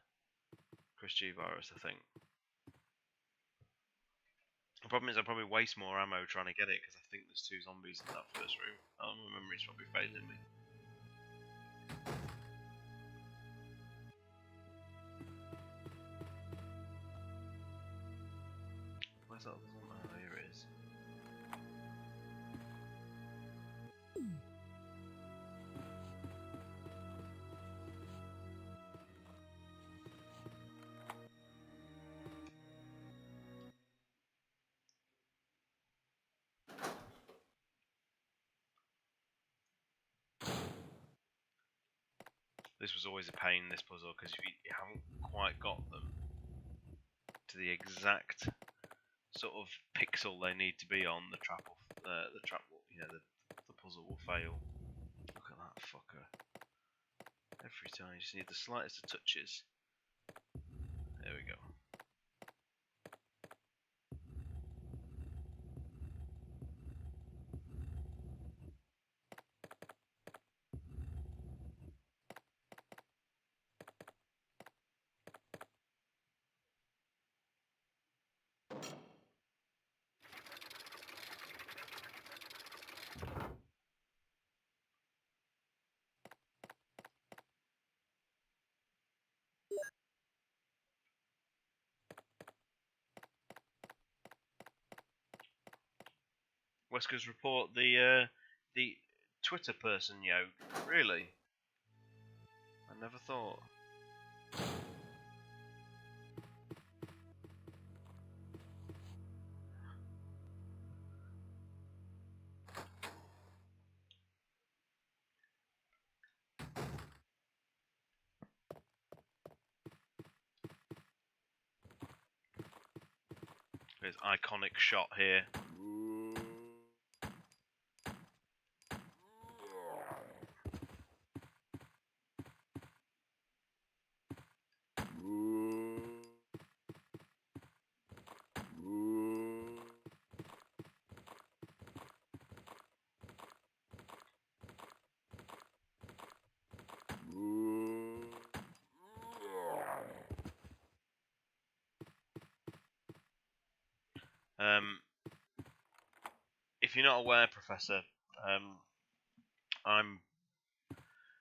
Chris G virus, I think. The problem is I probably waste more ammo trying to get it because I think there's 2 zombies in that first room. Oh, my memory's probably failing me. Where's that other one? Oh, here it is. This was always a pain, this puzzle, because if you haven't quite got them to the exact sort of pixel they need to be on, the trap will, the puzzle will fail. Look at that fucker. Every time, you just need the slightest of touches. There we go. Wesker's report, the Twitter person, really? I never thought. There's iconic shot here. If you're not aware, Professor, I'm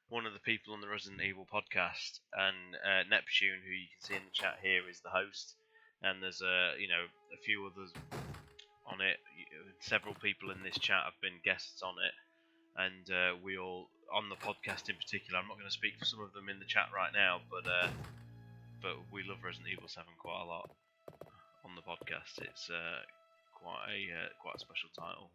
one of the people on the Resident Evil podcast, and Neptune, who you can see in the chat here, is the host, and there's a few others on it. Several people in this chat have been guests on it, and we all on the podcast in particular. I'm not going to speak for some of them in the chat right now, but we love Resident Evil 7 quite a lot on the podcast. It's quite a special title.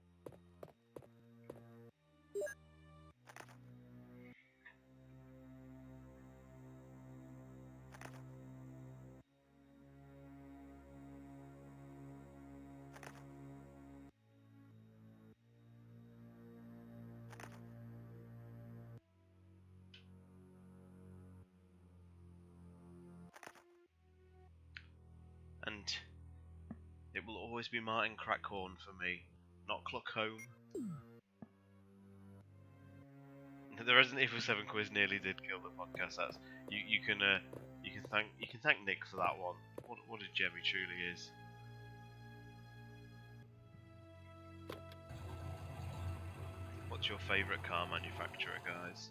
And it will always be Martin Crackhorn for me, not Cluckholm. The Resident Evil 7 quiz nearly did kill the podcast. That's you can thank Nick for that one. What a gem he truly is. What's your favourite car manufacturer, guys?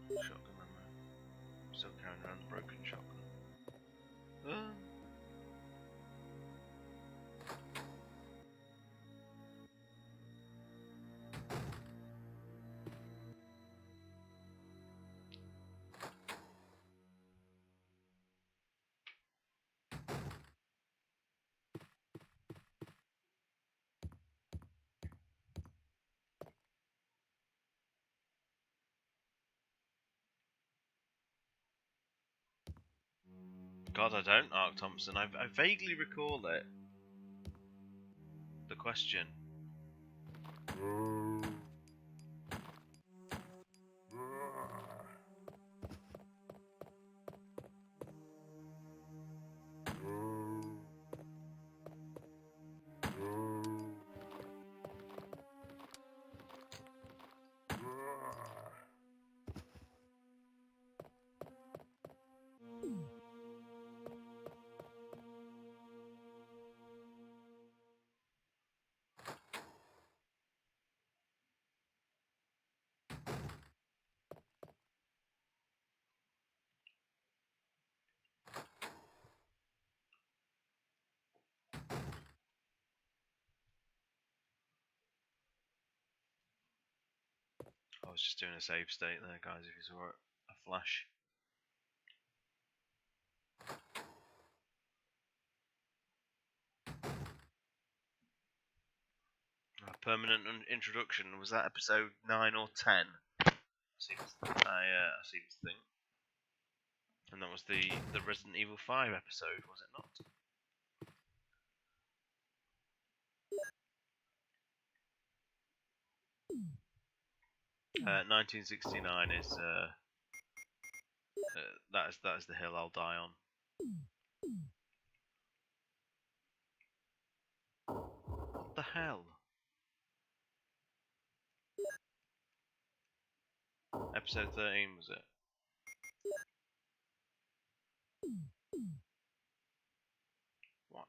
Shotgun ammo. Still carrying around the broken shotgun. God, I don't, Ark Thompson. I vaguely recall it. The question. I was just doing a save state there, guys, if you saw it. A flash. A permanent introduction. Was that episode 9 or 10? I seem to think. And that was the Resident Evil 5 episode, was it not? 1969 is that is the hill I'll die on. What the hell? Episode 13 was it? What?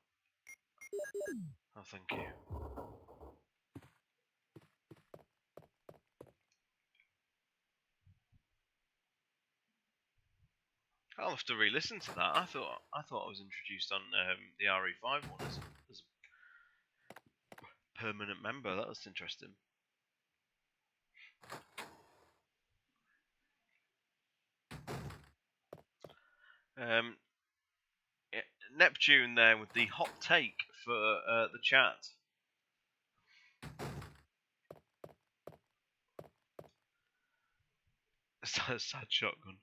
Oh, thank you. I'll have to re-listen to that. I thought I was introduced on the RE5 one as a permanent member. That was interesting. Neptune there with the hot take for the chat. Sad shotgun.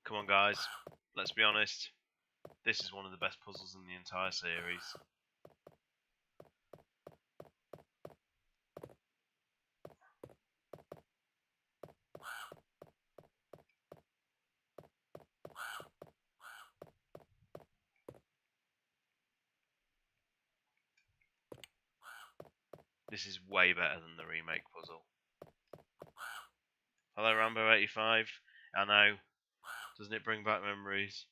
Come on, guys. Let's be honest. This is one of the best puzzles in the entire series. This is way better than the remake puzzle. Hello, Rambo85. I know. Doesn't it bring back memories?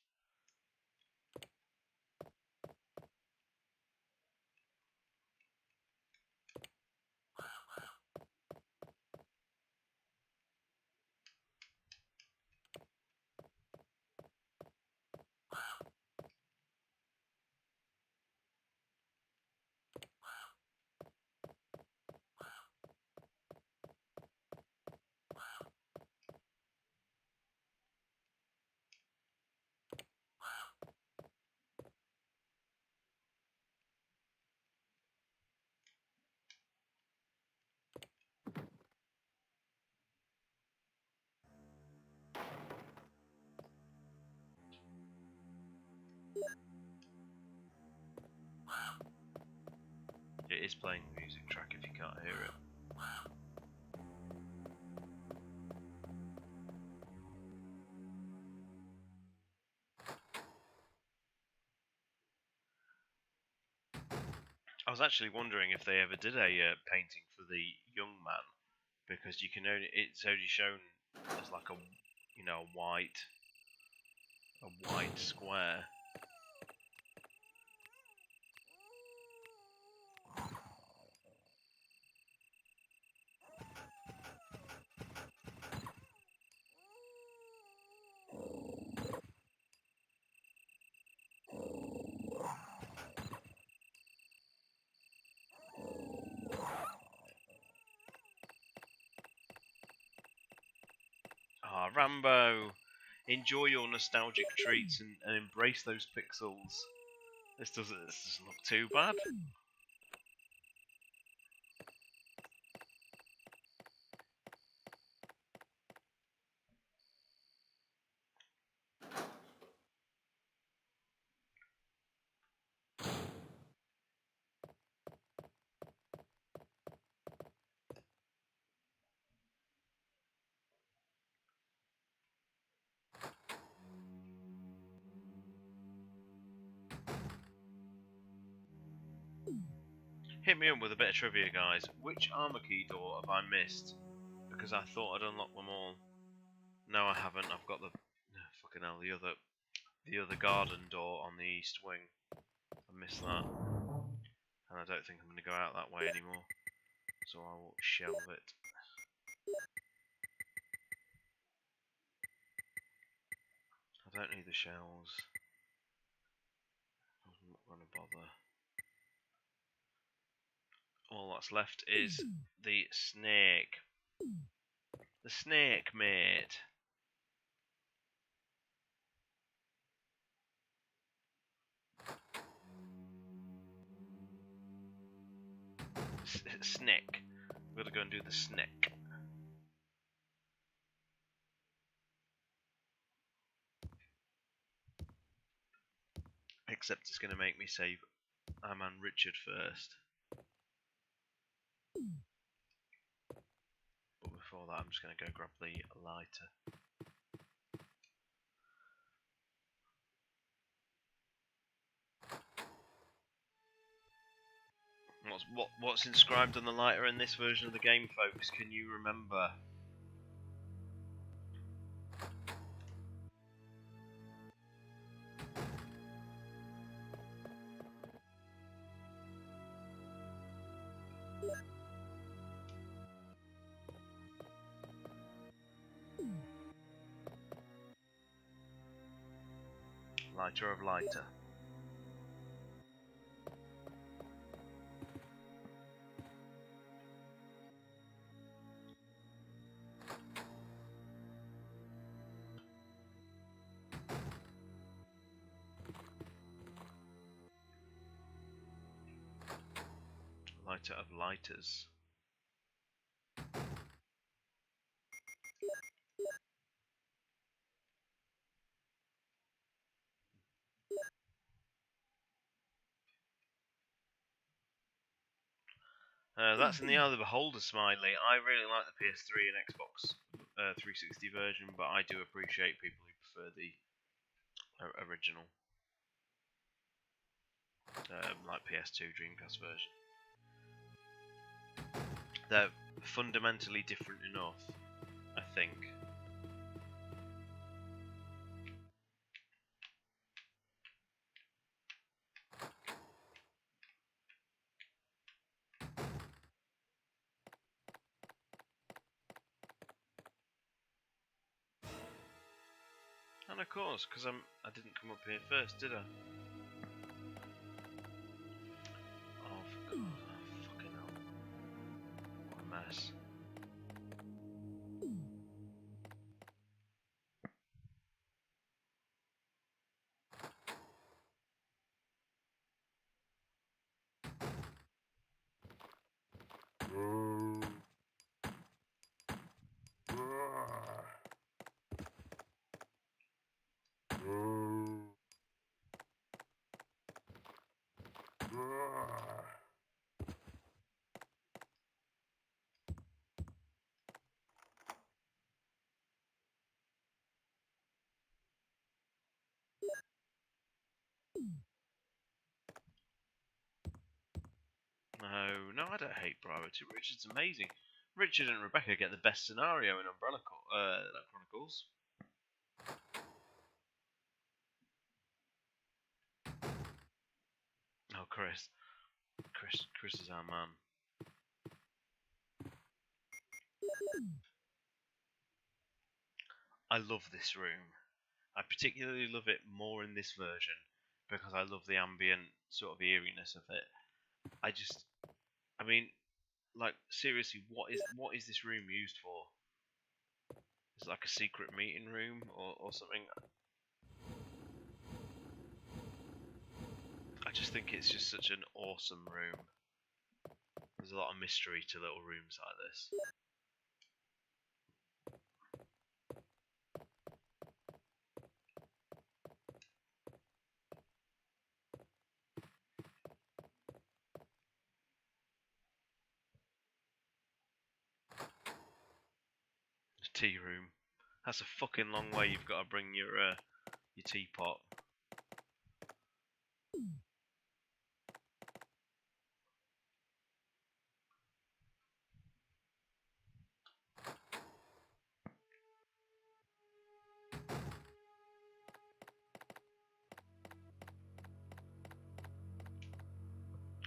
It is playing the music track if you can't hear it. I was actually wondering if they ever did a painting for the young man, because you can it's only shown as like a white square. Ah, Rambo! Enjoy your nostalgic treats and embrace those pixels. This doesn't look too bad. Hit me up with a bit of trivia, guys. Which armor key door have I missed? Because I thought I'd unlocked them all. No, I haven't. I've got the fucking hell, the other garden door on the east wing. I missed that, and I don't think I'm going to go out that way anymore. So I will shelve it. I don't need the shells. I'm not going to bother. All that's left is the snake. The snake, mate. Snake. We've got to go and do the snake. Except it's going to make me save our man Richard first. But before that, I'm just going to go grab the lighter. What's inscribed on the lighter in this version of the game, folks? Can you remember? Lighter of lighter. Lighter of lighters. That's in the eye of the beholder, Smiley. I really like the PS3 and Xbox 360 version, but I do appreciate people who prefer the original, like PS2, Dreamcast version. They're fundamentally different enough, I think. And of course, because I didn't come up here first, did I? Oh, for God, oh, fucking hell. What a mess. No, I don't hate Bravo 2. Richard's amazing. Richard and Rebecca get the best scenario in Umbrella Chronicles. Oh, Chris is our man. I love this room. I particularly love it more in this version because I love the ambient sort of eeriness of it. I mean, like seriously, what is this room used for? Is it like a secret meeting room or something? I just think it's just such an awesome room. There's a lot of mystery to little rooms like this. Tea room. That's a fucking long way you've got to bring your teapot.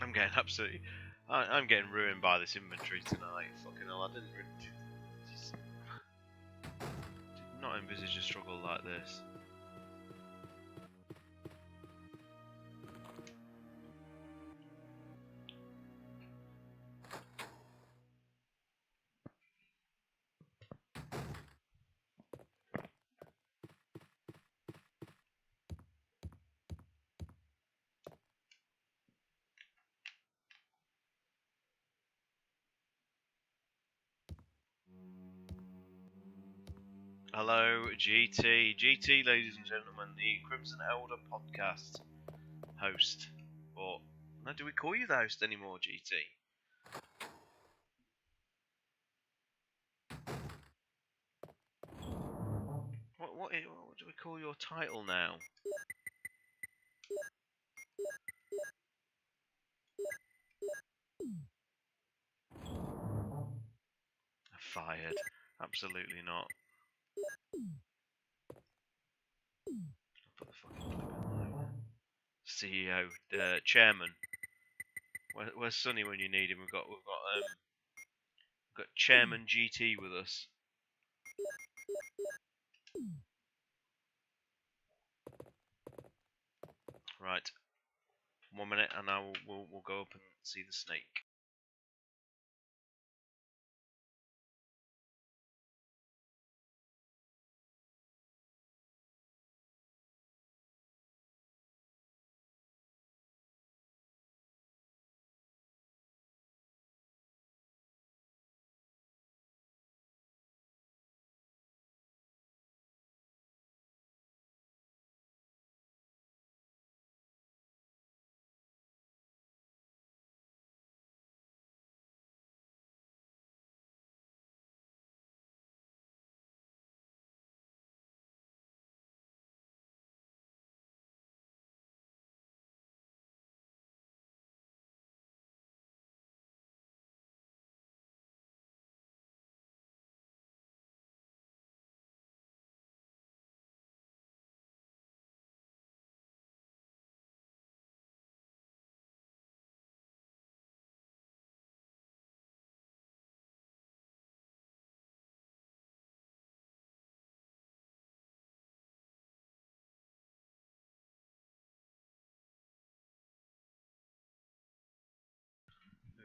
I'm getting absolutely. I'm getting ruined by this inventory tonight. Fucking hell, I did not envisage a struggle like this. Hello, GT. GT, ladies and gentlemen, the Crimson Elder podcast host. Or, no, do we call you the host anymore, GT? What do we call your title now? Fired. Absolutely not. I'll put the fucking clip in there. CEO, chairman. Where's Sonny when you need him? We've got Chairman GT with us. Right. 1 minute, and we'll go up and see the snake.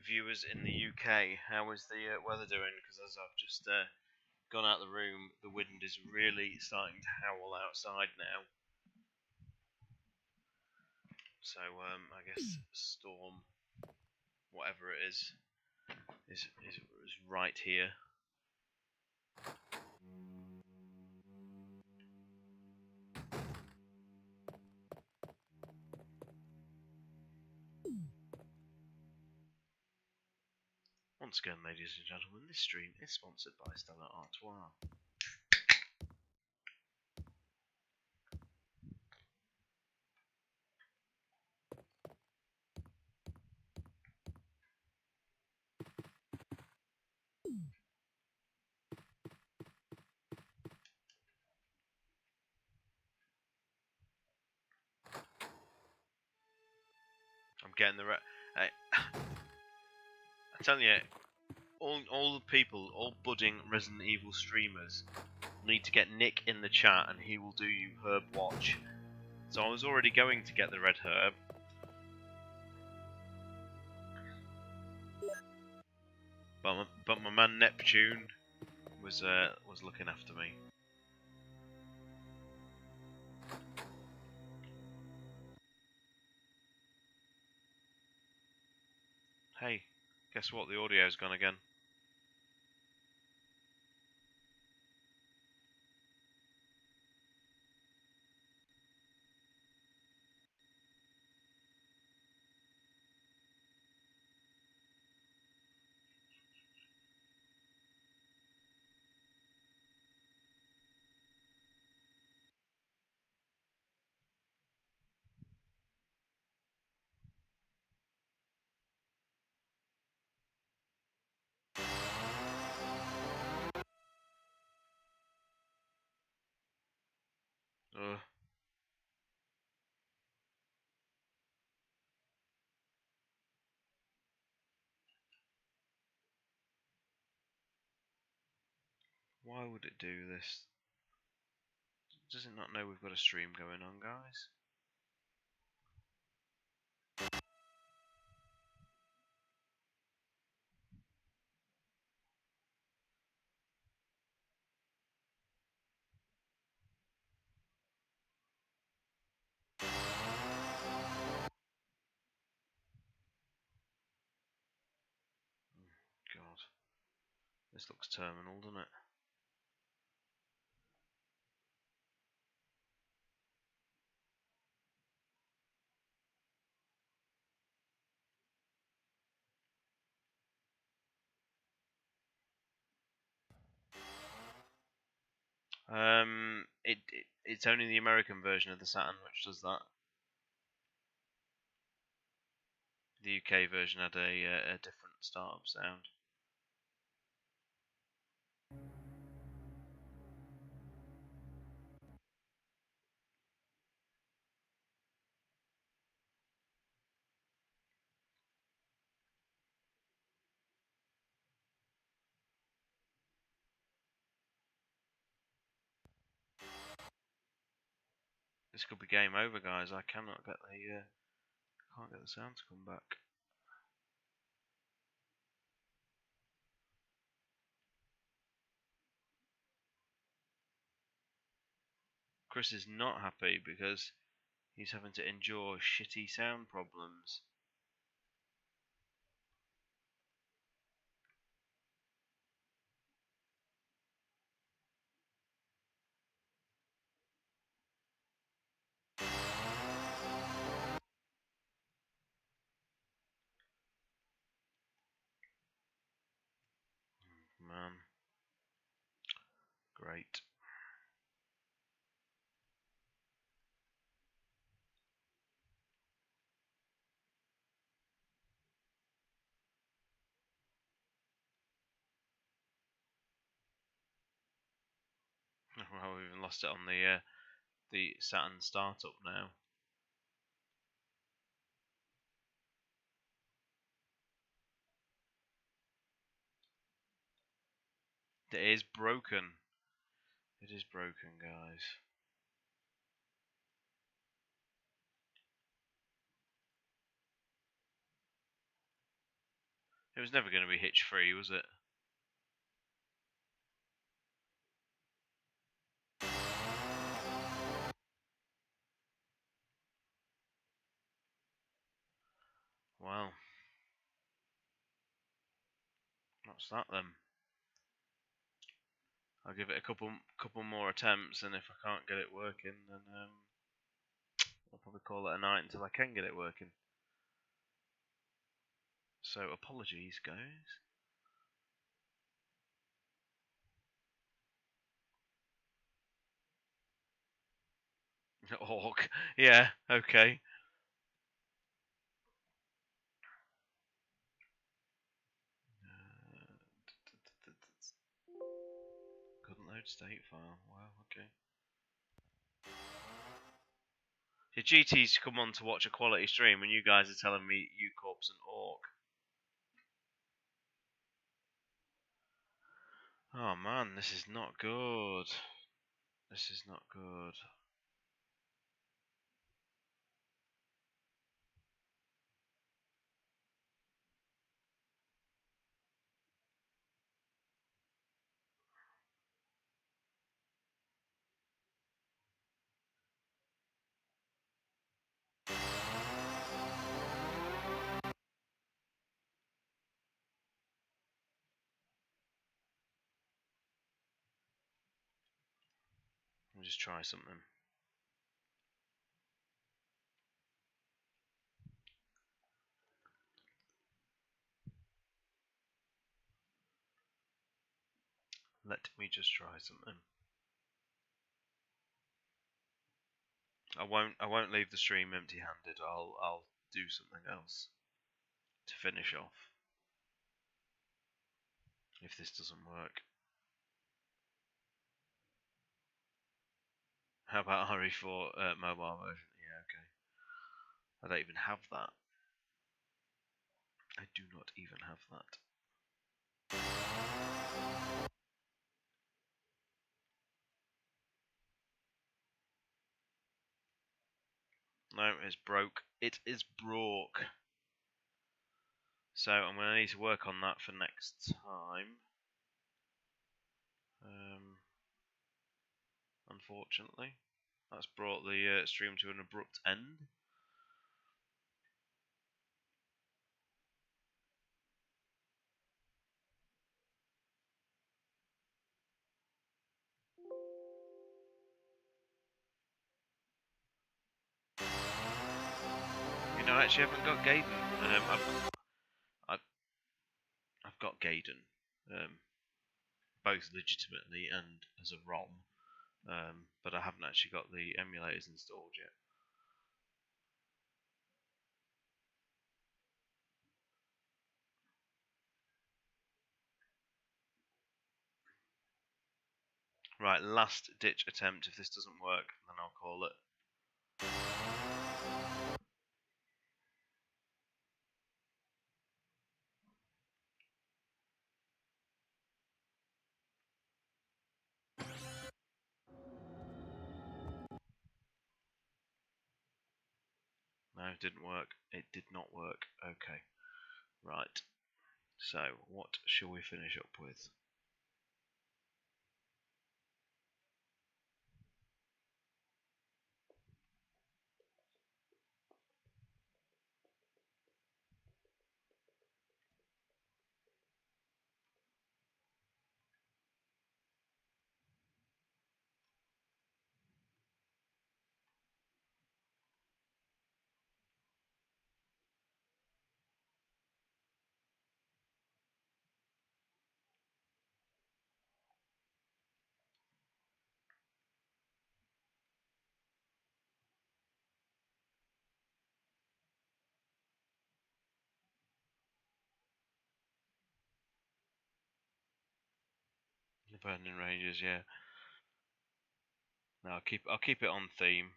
Viewers in the UK, how is the weather doing? Because as I've just gone out the room, the wind is really starting to howl outside now. So I guess storm, whatever it is right here. Once again, ladies and gentlemen, this stream is sponsored by Stella Artois. I'm getting the I'm telling you, all the people, all budding Resident Evil streamers need to get Nick in the chat and he will do you herb watch. So I was already going to get the red herb. But my man Neptune was looking after me. Hey, guess what? The audio's gone again. Ugh. Why would it do this? Does it not know we've got a stream going on, guys? God. This looks terminal, doesn't it? It's only the American version of the Saturn which does that. The UK version had a different startup sound. This could be game over, guys. I cannot get the can't get the sound to come back. Chris is not happy because he's having to endure shitty sound problems. Man. Great. Well, we've even lost it on the Saturn startup now. It is broken. It is broken, guys. It was never going to be hitch free, was it? Well, that's that then. I'll give it a couple more attempts, and if I can't get it working, then I'll probably call it a night until I can get it working. So apologies, guys. Orc. Yeah, okay. Couldn't load state file. Wow, okay. Your GT's come on to watch a quality stream and you guys are telling me U-Corp's an orc. Oh man, this is not good. This is not good. Let me just try something. Let me just try something. I won't leave the stream empty-handed. I'll do something else to finish off if this doesn't work. How about RE4 mobile version? Yeah, okay. I don't even have that. I do not even have that. No, it's broke. It is broke. So I'm going to need to work on that for next time. Unfortunately, that's brought the stream to an abrupt end. You know, actually, I haven't got Gaiden. I've got Gaiden, both legitimately and as a ROM, but I haven't actually got the emulators installed yet. Right, last ditch attempt. If this doesn't work, then I'll call it. No, it didn't work. It did not work. Okay. Right. So, what shall we finish up with? The Burning Ranges, yeah. No, I'll keep it on theme.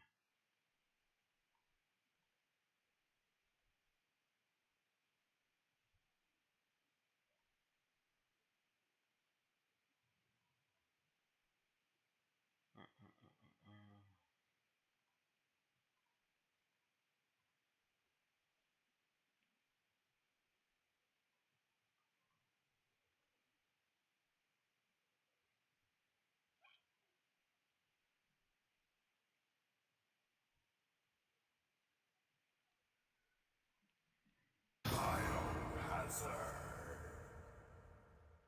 Biohazard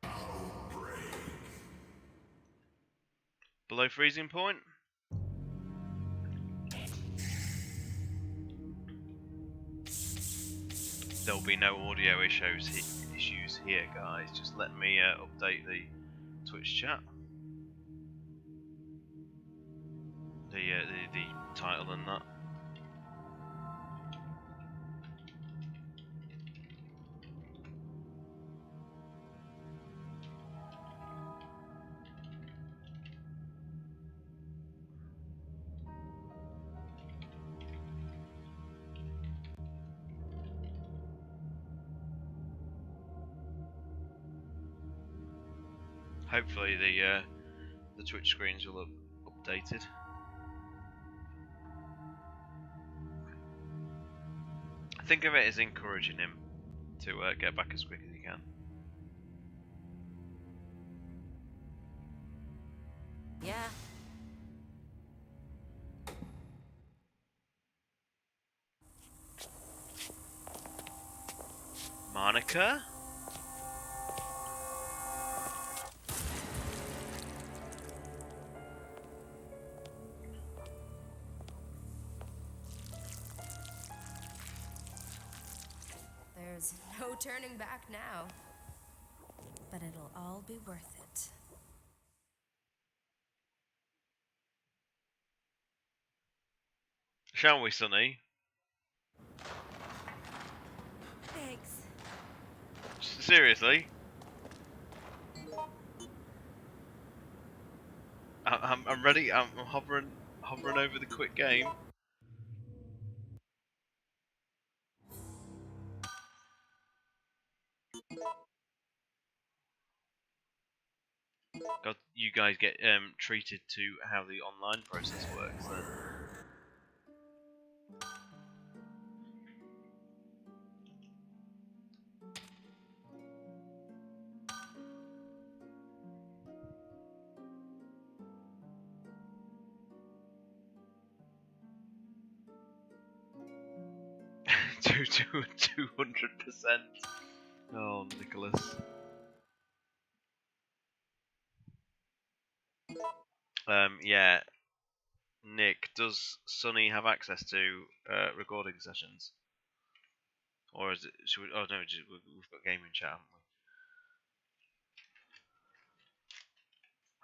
Outbreak.
Below freezing point? There'll be no audio issues here, guys. Just let me update the Twitch chat. The title and that. Hopefully the Twitch screens will have updated. Think of it as encouraging him to get back as quick as he can.
Yeah.
Monica?
There's no turning back now. But it'll all be worth it.
Shall we, Sonny?
Thanks.
Seriously? I'm ready. I'm hovering over the quick game. God, you guys get treated to how the online process works then. 200%. Oh, Nicholas. Yeah. Nick, does Sonny have access to recording sessions? Or is it? Should we, oh no, we've got gaming chat, haven't we?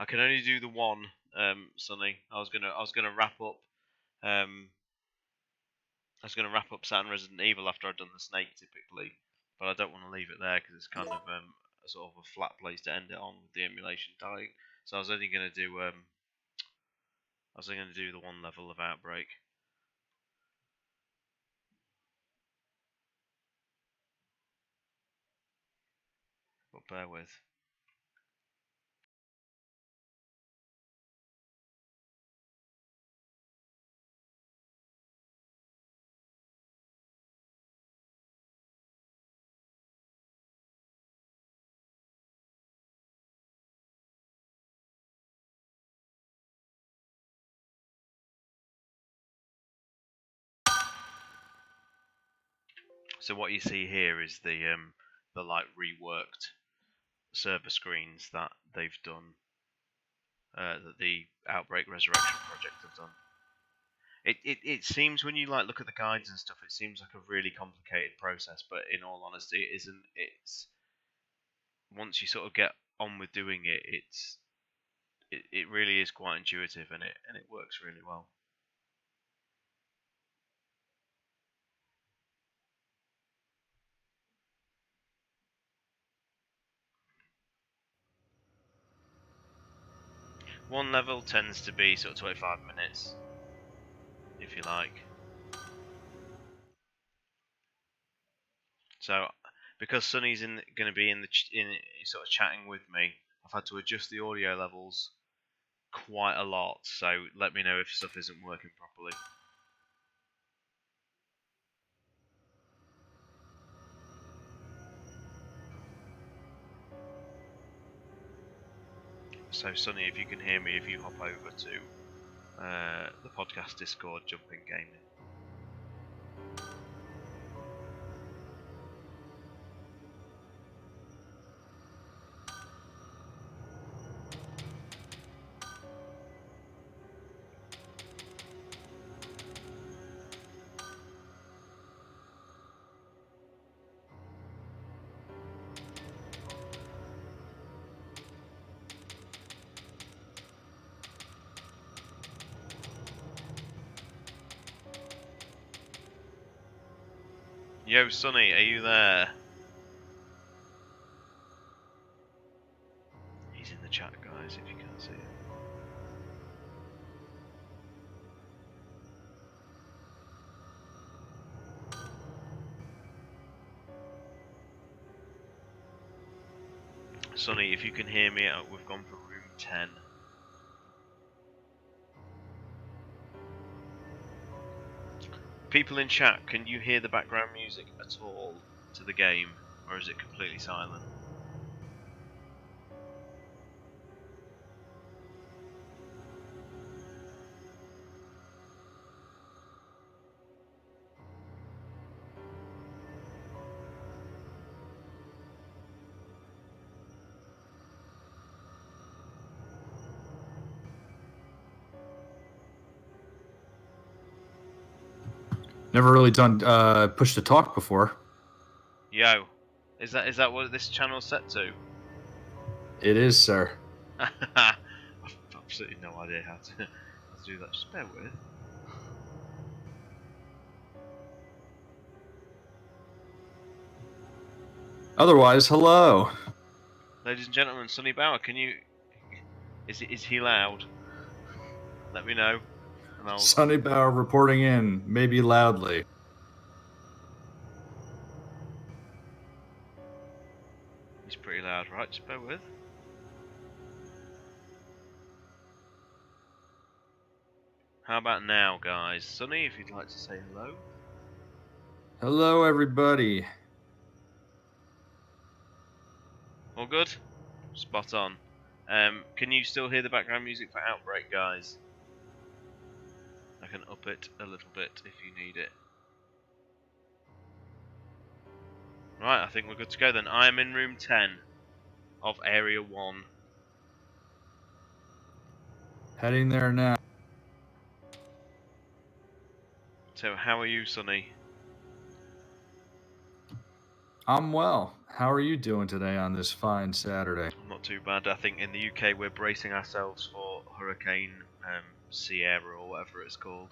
I can only do the one, Sonny. I was gonna wrap up. I was gonna wrap up Saturn Resident Evil after I'd done the Snake, typically, but I don't want to leave it there because it's kind of a sort of a flat place to end it on with the emulation dying. So I was only gonna do the one level of Outbreak. But bear with. So what you see here is the like reworked server screens that they've done, that the Outbreak Resurrection project have done. It seems, when you like look at the guides and stuff, it seems like a really complicated process, but in all honesty, it isn't. It's once you sort of get on with doing it, it really is quite intuitive, and it works really well. One level tends to be sort of 25 minutes, if you like. So, because Sonny's going to be in sort of chatting with me, I've had to adjust the audio levels quite a lot. So let me know if stuff isn't working properly. So Sonny, if you can hear me, if you hop over to the podcast Discord, Jumping Gaming. Yo, Sonny, are you there? He's in the chat, guys, if you can't see it. Sonny, if you can hear me, we've gone for room 10. People in chat, can you hear the background music at all to the game, or is it completely silent?
Never really done push to talk before.
Yo, is that what this channel's set to?
It is, sir.
I've absolutely no idea how to do that. Just bear with.
Otherwise, hello.
Ladies and gentlemen, Sonny Bauer, can you... Is he loud? Let me know. And
Sonny Bauer reporting in, maybe loudly.
He's pretty loud, right? Just bear with. How about now, guys? Sonny, if you'd like to say hello.
Hello, everybody.
All good? Spot on. Can you still hear the background music for Outbreak, guys? I can up it a little bit if you need it. Right, I think we're good to go then. I am in room 10 of Area 1.
Heading there now.
So, how are you, Sonny?
I'm well. How are you doing today on this fine Saturday?
Not too bad. I think in the UK we're bracing ourselves for Hurricane Sierra or whatever it's called.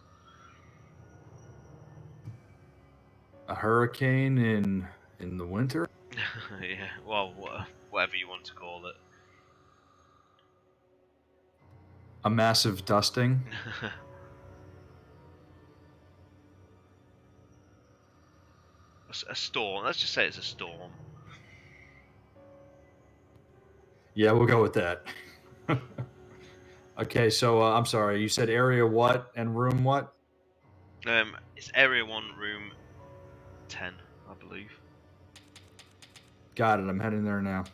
A hurricane in the winter?
Yeah, well, whatever you want to call it.
A massive dusting?
A storm. Let's just say it's a storm.
Yeah, we'll go with that. Okay, so I'm sorry. You said area what and room what?
It's Area 1, room 10, I believe.
Got it. I'm heading there now.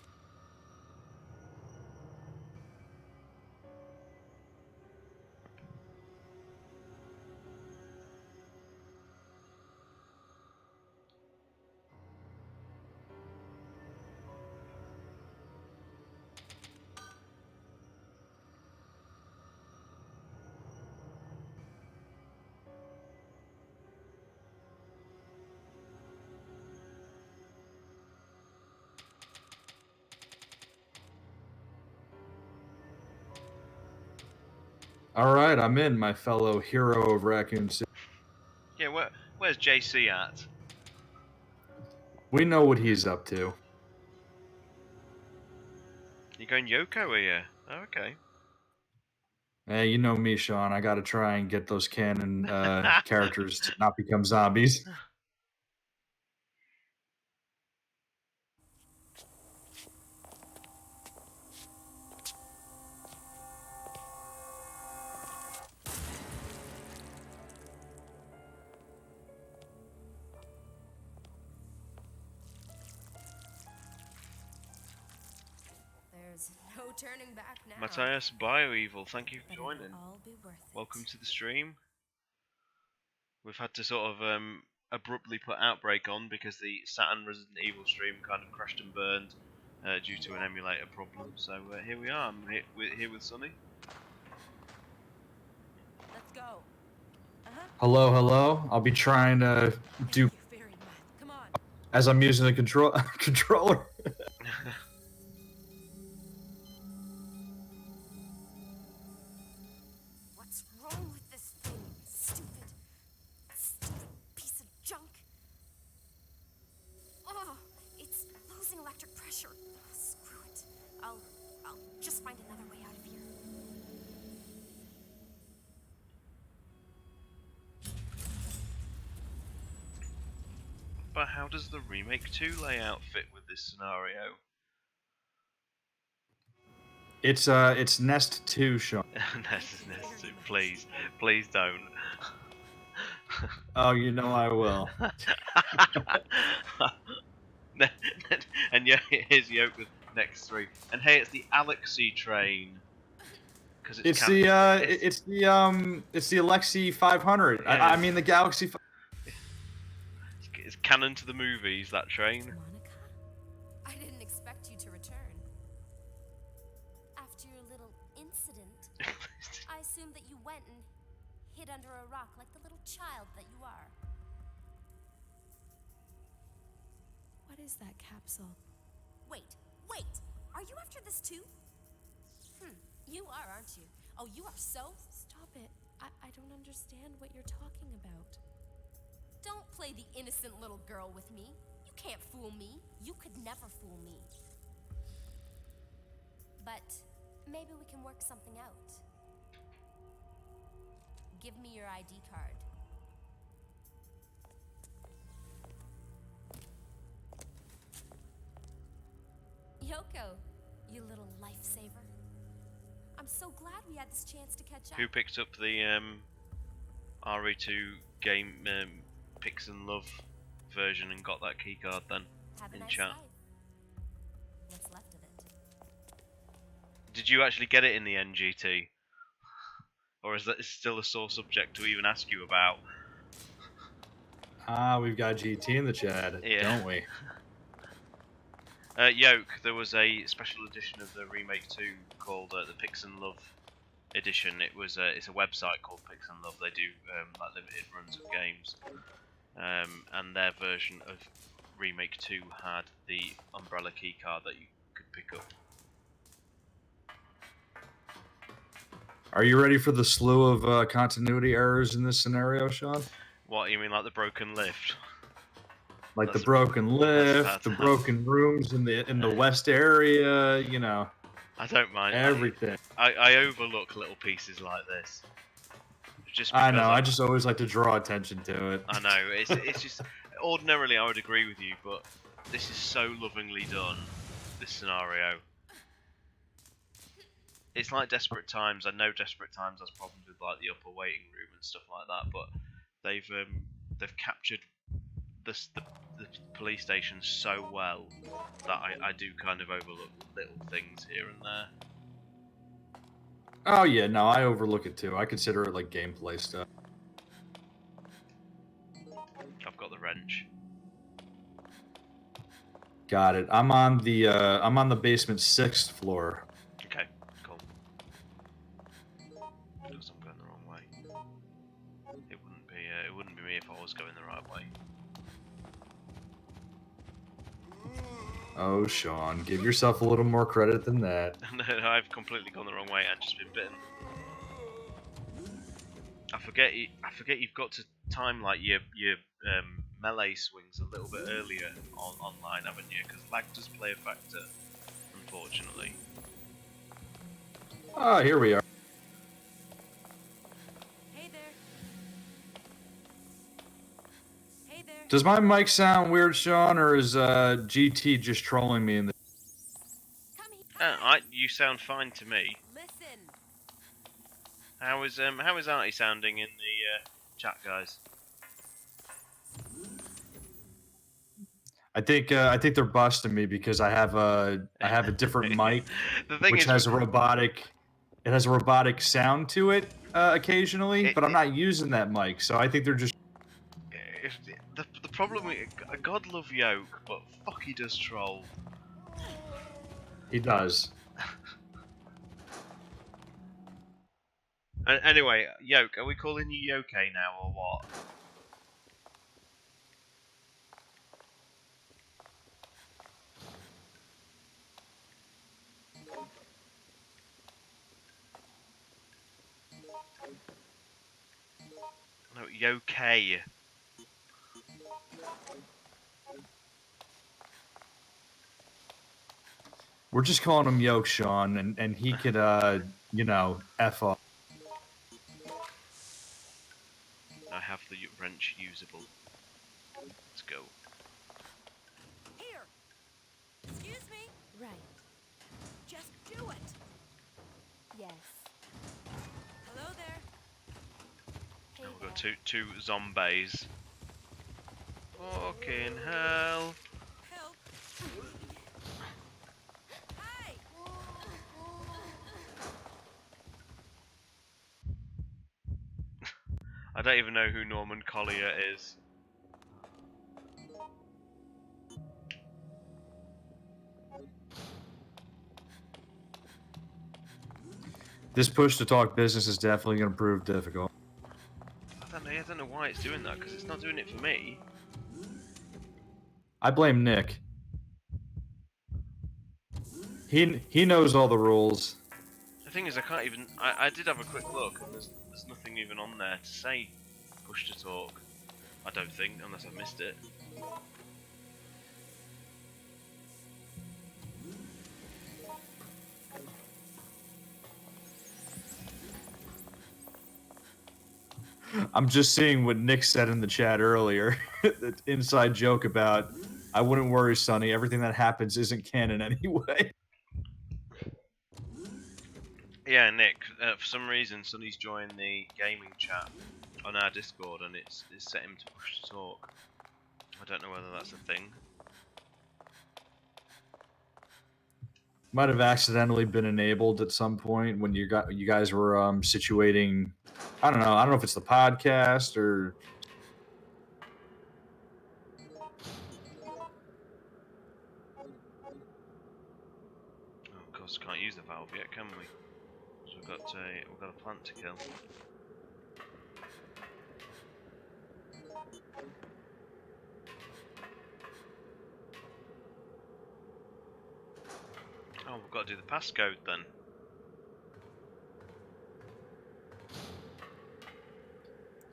All right, I'm in, my fellow hero of Raccoon City.
Yeah, where's JC at?
We know what he's up to.
You going Yoko, are you? Oh, okay.
Hey, you know me, Sean. I got to try and get those canon characters to not become zombies.
There's no turning back now.
Matthias Bioevil, thank you for
But
joining.
it'll all be worth it.
Welcome to the stream. We've had to sort of abruptly put Outbreak on because the Saturn Resident Evil stream kind of crashed and burned due to an emulator problem. So here we are. I'm here with Sonny.
Let's go.
Hello, hello. I'll be trying to do
Thank you very much. Come on.
as I'm using the controller.
What's wrong with this thing? Stupid piece of junk. Oh, it's losing electric pressure. Oh, screw it. I'll just find another way out of here.
But how does the Remake 2 layout fit with this scenario?
It's Nest 2, Sean.
Nest 2, please don't.
Oh, you know I will.
And yeah, here's Yoke with next 3. And hey, it's the Alexei train. Because
It's the Alexei 500.
Yeah,
I mean the Galaxy.
It's canon to the movies, that train.
Monica? I didn't expect you to return. After your little incident, I assumed that you went and hid under a rock like the little child that you are. What is that capsule? Wait! Are you after this too? You are, aren't you? Oh, you are so... Stop it. I don't understand what you're talking about. Don't play the innocent little girl with me. You can't fool me. You could never fool me. But maybe we can work something out. Give me your ID card. Yoko, you little lifesaver. I'm so glad we had this chance to catch up.
Who picked up the RE2 game Pix and Love version and got that keycard then
Have a
in
nice
chat?
life. What's left of it.
Did you actually get it in the NGT? Or is that still a sore subject to even ask you about?
We've got GT in the chat,
Yeah.
don't we?
Yoke, there was a special edition of the Remake 2 called the Pix and Love edition. It's a website called Pix and Love. They do like limited runs of games, and their version of Remake 2 had the Umbrella keycard that you could pick up.
Are you ready for the slew of continuity errors in this scenario, Sean?
What, you mean like the broken lift?
Like
That's
the broken lift,
about
the
to
broken rooms in the west area, you know,
I don't mind.
everything.
I overlook little pieces like this. Just
I
because
know. I just always like to draw attention to it.
I know it's just ordinarily I would agree with you, but this is so lovingly done. This scenario. It's like Desperate Times. I know Desperate Times has problems with like the upper waiting room and stuff like that, but they've captured the police station so well that I do kind of overlook little things here and there.
Oh yeah, no, I overlook it too. I consider it like gameplay stuff.
I've got the wrench.
Got it. I'm on the basement 6th floor.
Okay, cool. Because I'm going the wrong way. It wouldn't be me if I was going the right way.
Oh, Sean, give yourself a little more credit than that.
No, I've completely gone the wrong way and just been bitten. I forget you've got to time like your melee swings a little bit earlier online, haven't you? Because lag does play a factor, unfortunately.
Oh, here we are.
Hey there. Hey there.
Does my mic sound weird, Sean, or is GT just trolling me in the?
Come here.
You sound fine to me.
Listen.
How is Artie sounding in the chat, guys?
I think they're busting me because I have a different mic,
The thing
which
is,
has a robotic. It has a robotic sound to it occasionally, but I'm not using that mic, so I think they're just.
The problem with God love Yoke, but fuck he does troll.
He does.
Anyway, Yoke, are we calling you Yoke now or what? No, Yoke.
We're just calling him Yoke, Sean, and he could you know, F off.
I have the wrench usable. Let's go.
Here. Excuse me. Right. Just do it. Yes. Hello there. Hey
We've got two zombies. Fucking hell.
Help. Hey.
I don't even know who Norman Collier is.
This push to talk business is definitely going to prove difficult.
I don't know why it's doing that, because it's not doing it for me.
I blame Nick. He knows all the rules.
The thing is, I can't even. I did have a quick look, and there's nothing even on there to say push to talk. I don't think, unless I missed it.
I'm just seeing what Nick said in the chat earlier. The inside joke about, I wouldn't worry, Sonny. Everything that happens isn't canon anyway.
Yeah, Nick. For some reason, Sonny's joined the gaming chat on our Discord, and it's set him to push to talk. I don't know whether that's a thing.
Might have accidentally been enabled at some point when you guys were situating. I don't know if it's the podcast or.
can we? 'Cause we've got a plant to kill. Oh, we've got to do the passcode then.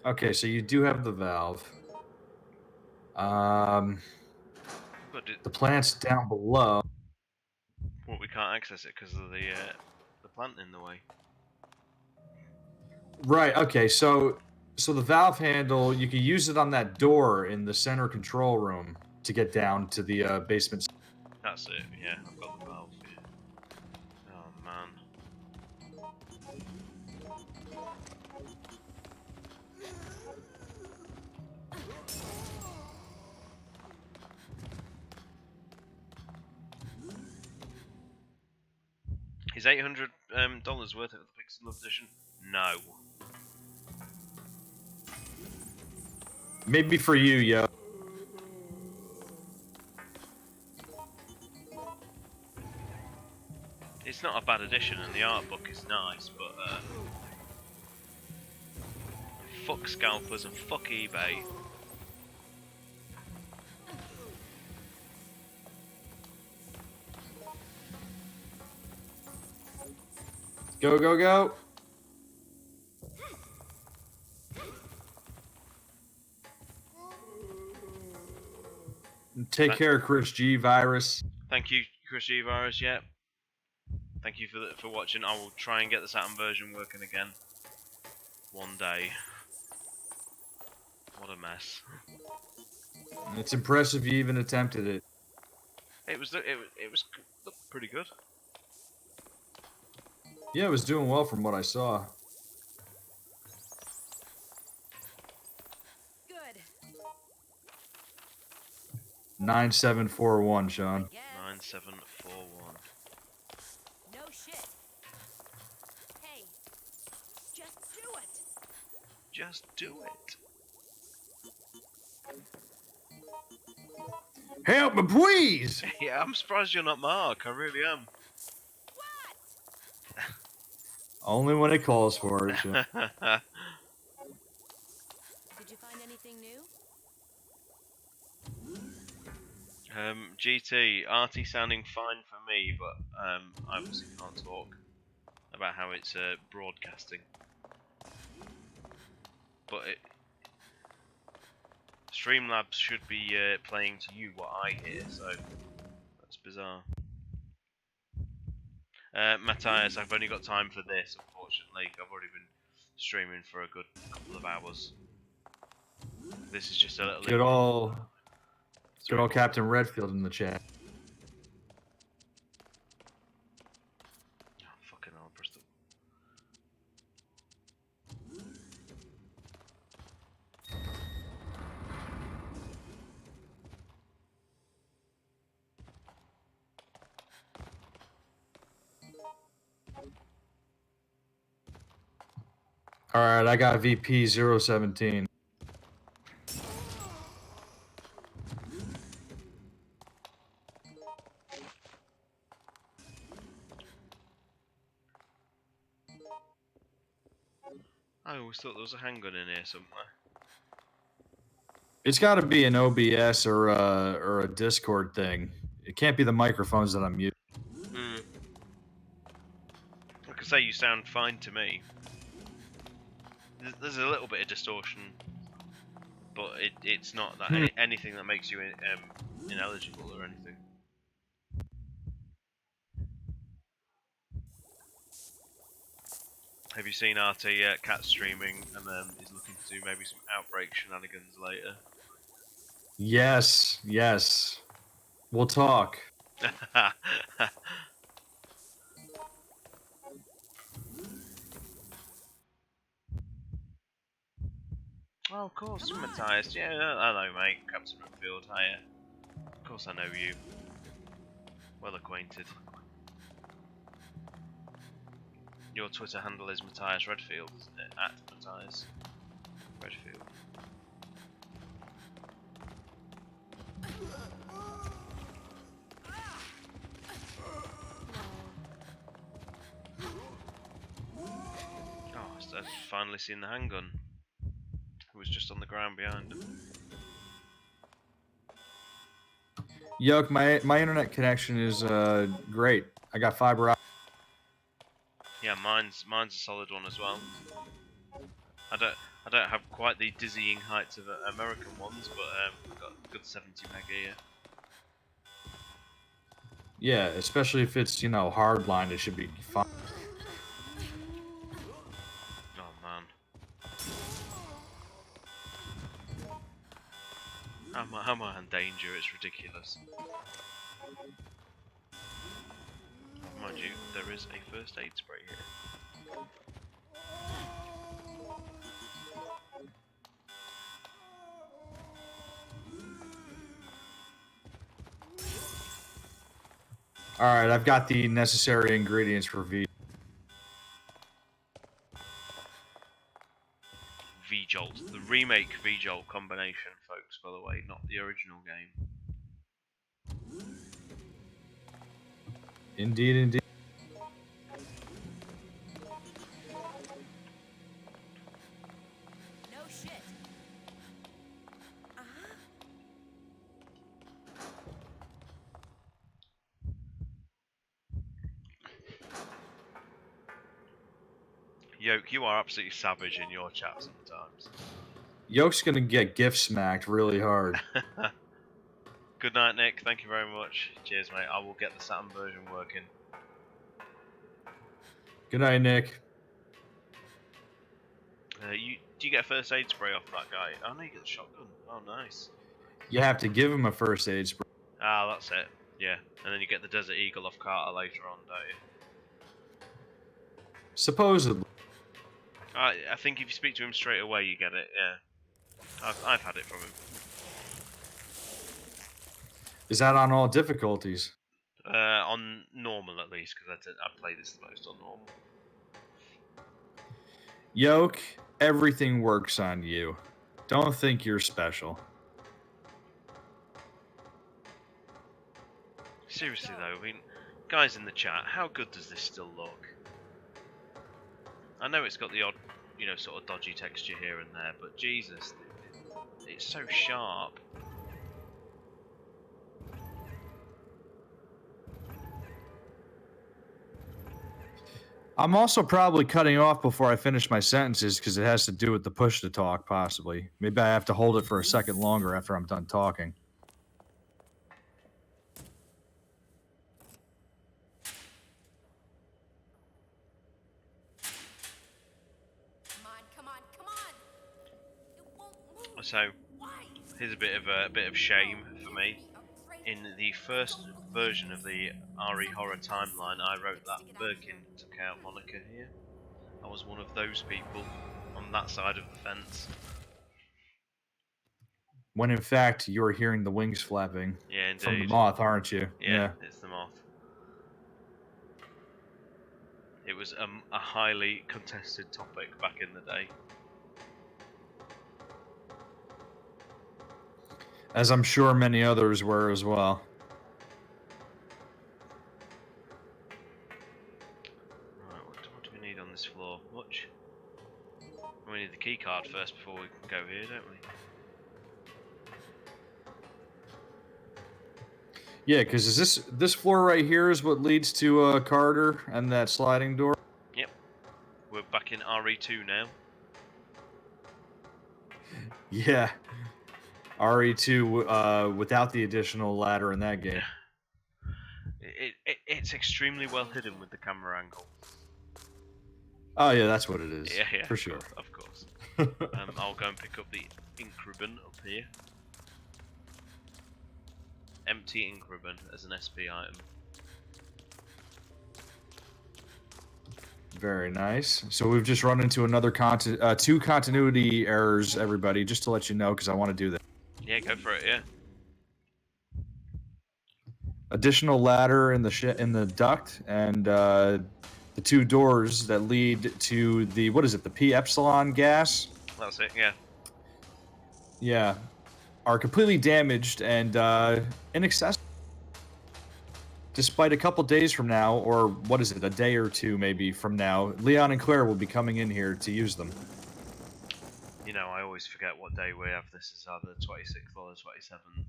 Okay, so you do have the valve.
We've got to do,
The plant's down below.
well, we can't access it because of the plant in the way.
Right. Okay. So the valve handle, you can use it on that door in the center control room to get down to the basement.
That's it. Yeah, I've got the valve. Yeah. Oh man. Is $800 worth it with the Pixel edition? No.
Maybe for you, yo.
It's not a bad edition, and the art book is nice, but fuck scalpers and fuck eBay.
Go, go, go. Take care, Chris G. Virus.
Thank you, Chris G. Virus. Yeah. Thank you for watching. I will try and get the Saturn version working again one day. What a mess.
It's impressive you even attempted it.
It was looked pretty good.
Yeah, it was doing well from what I saw.
Good.
9741, Sean.
9741.
No shit. Hey, just do it.
Just do it.
Help me, please!
Yeah, I'm surprised you're not Mark. I really am.
Only when it calls for it, Sean.
Did you find anything new?
GT, arty sounding fine for me, but I obviously can't talk about how it's broadcasting. But Streamlabs should be playing to you what I hear, so that's bizarre. Matthias, I've only got time for this, unfortunately. I've already been streaming for a good couple of hours. This is just a little...
Good old Captain Redfield in the chat.
Oh, fucking hell, I pressed it.
Alright, I got VP 017.
I always thought there was a handgun in here somewhere.
It's got to be an OBS or a Discord thing. It can't be the microphones that I'm using.
Like I say, you sound fine to me. There's a little bit of distortion, but it's not that anything that makes you ineligible or anything. Have you seen RT Cat streaming and then is looking to do maybe some Outbreak shenanigans later?
Yes, yes. We'll talk.
Oh, of course, Matthias. Yeah, I know, mate. Captain Redfield. Hiya. Of course, I know you. Well acquainted. Your Twitter handle is Matthias Redfield, isn't it? At Matthias Redfield. finally seen the handgun. Who was just on the ground behind him.
Yoke, my internet connection is great. I got fiber.
Yeah, mine's a solid one as well. I don't have quite the dizzying heights of American ones, but I've got a good 70 meg here.
Yeah, especially if it's, you know, hardline, it should be fine.
Oh man. How am I in danger? It's ridiculous. Mind you, there is a first aid spray here.
Alright, I've got the necessary ingredients for
V-Jolt, the remake V-Jolt combination, folks, by the way, not the original game.
Indeed, indeed.
No shit.
Yoke, you are absolutely savage in your chat sometimes.
Yoke's gonna get gift smacked really hard.
Good night, Nick. Thank you very much. Cheers, mate. I will get the Saturn version working.
Good night, Nick.
Do you get a first aid spray off that guy? Oh no, you get the shotgun. Oh, nice.
You have to give him a first aid spray.
Ah, that's it. Yeah, and then you get the Desert Eagle off Carter later on, don't you?
Supposedly.
I think if you speak to him straight away, you get it. Yeah, I've had it from him.
Is that on all difficulties?
On normal at least, because I play this the most on normal.
Yoke, everything works on you. Don't think you're special.
Seriously though, I mean, guys in the chat, how good does this still look? I know it's got the odd, you know, sort of dodgy texture here and there, but Jesus, it's so sharp.
I'm also probably cutting off before I finish my sentences because it has to do with the push to talk, possibly. Maybe I have to hold it for a second longer after I'm done talking.
Come on. It won't move.
So
Why?
here's a bit of shame for me. In the first version of the RE Horror timeline, I wrote that Birkin took out Monica here. I was one of those people on that side of the fence.
When in fact, you're hearing the wings flapping.
Yeah, indeed.
From the moth, aren't you?
Yeah, it's the moth. It was a highly contested topic back in the day.
As I'm sure many others were as well.
Right, what do we need on this floor? Much? We need the key card first before we can go here, don't we?
Yeah, because is this floor right here is what leads to Carter and that sliding door?
Yep. We're back in RE2 now.
Yeah. RE2 without the additional ladder in that game.
It's extremely well hidden with the camera angle.
Oh yeah, that's what it is.
Yeah,
for sure.
Of course. I'll go and pick up the ink ribbon up here. Empty ink ribbon as an SP item.
Very nice. So we've just run into another two continuity errors, everybody, just to let you know, because I want to do that.
Yeah, go for it. Yeah.
Additional ladder in the duct, and the two doors that lead to the, what is it, the P epsilon gas?
That's it. Yeah.
Yeah, are completely damaged and inaccessible. despite a couple days from now, or what is it, a day or two maybe from now, Leon and Claire will be coming in here to use them.
You know, I always forget what day we have. This is either the 26th or the 27th.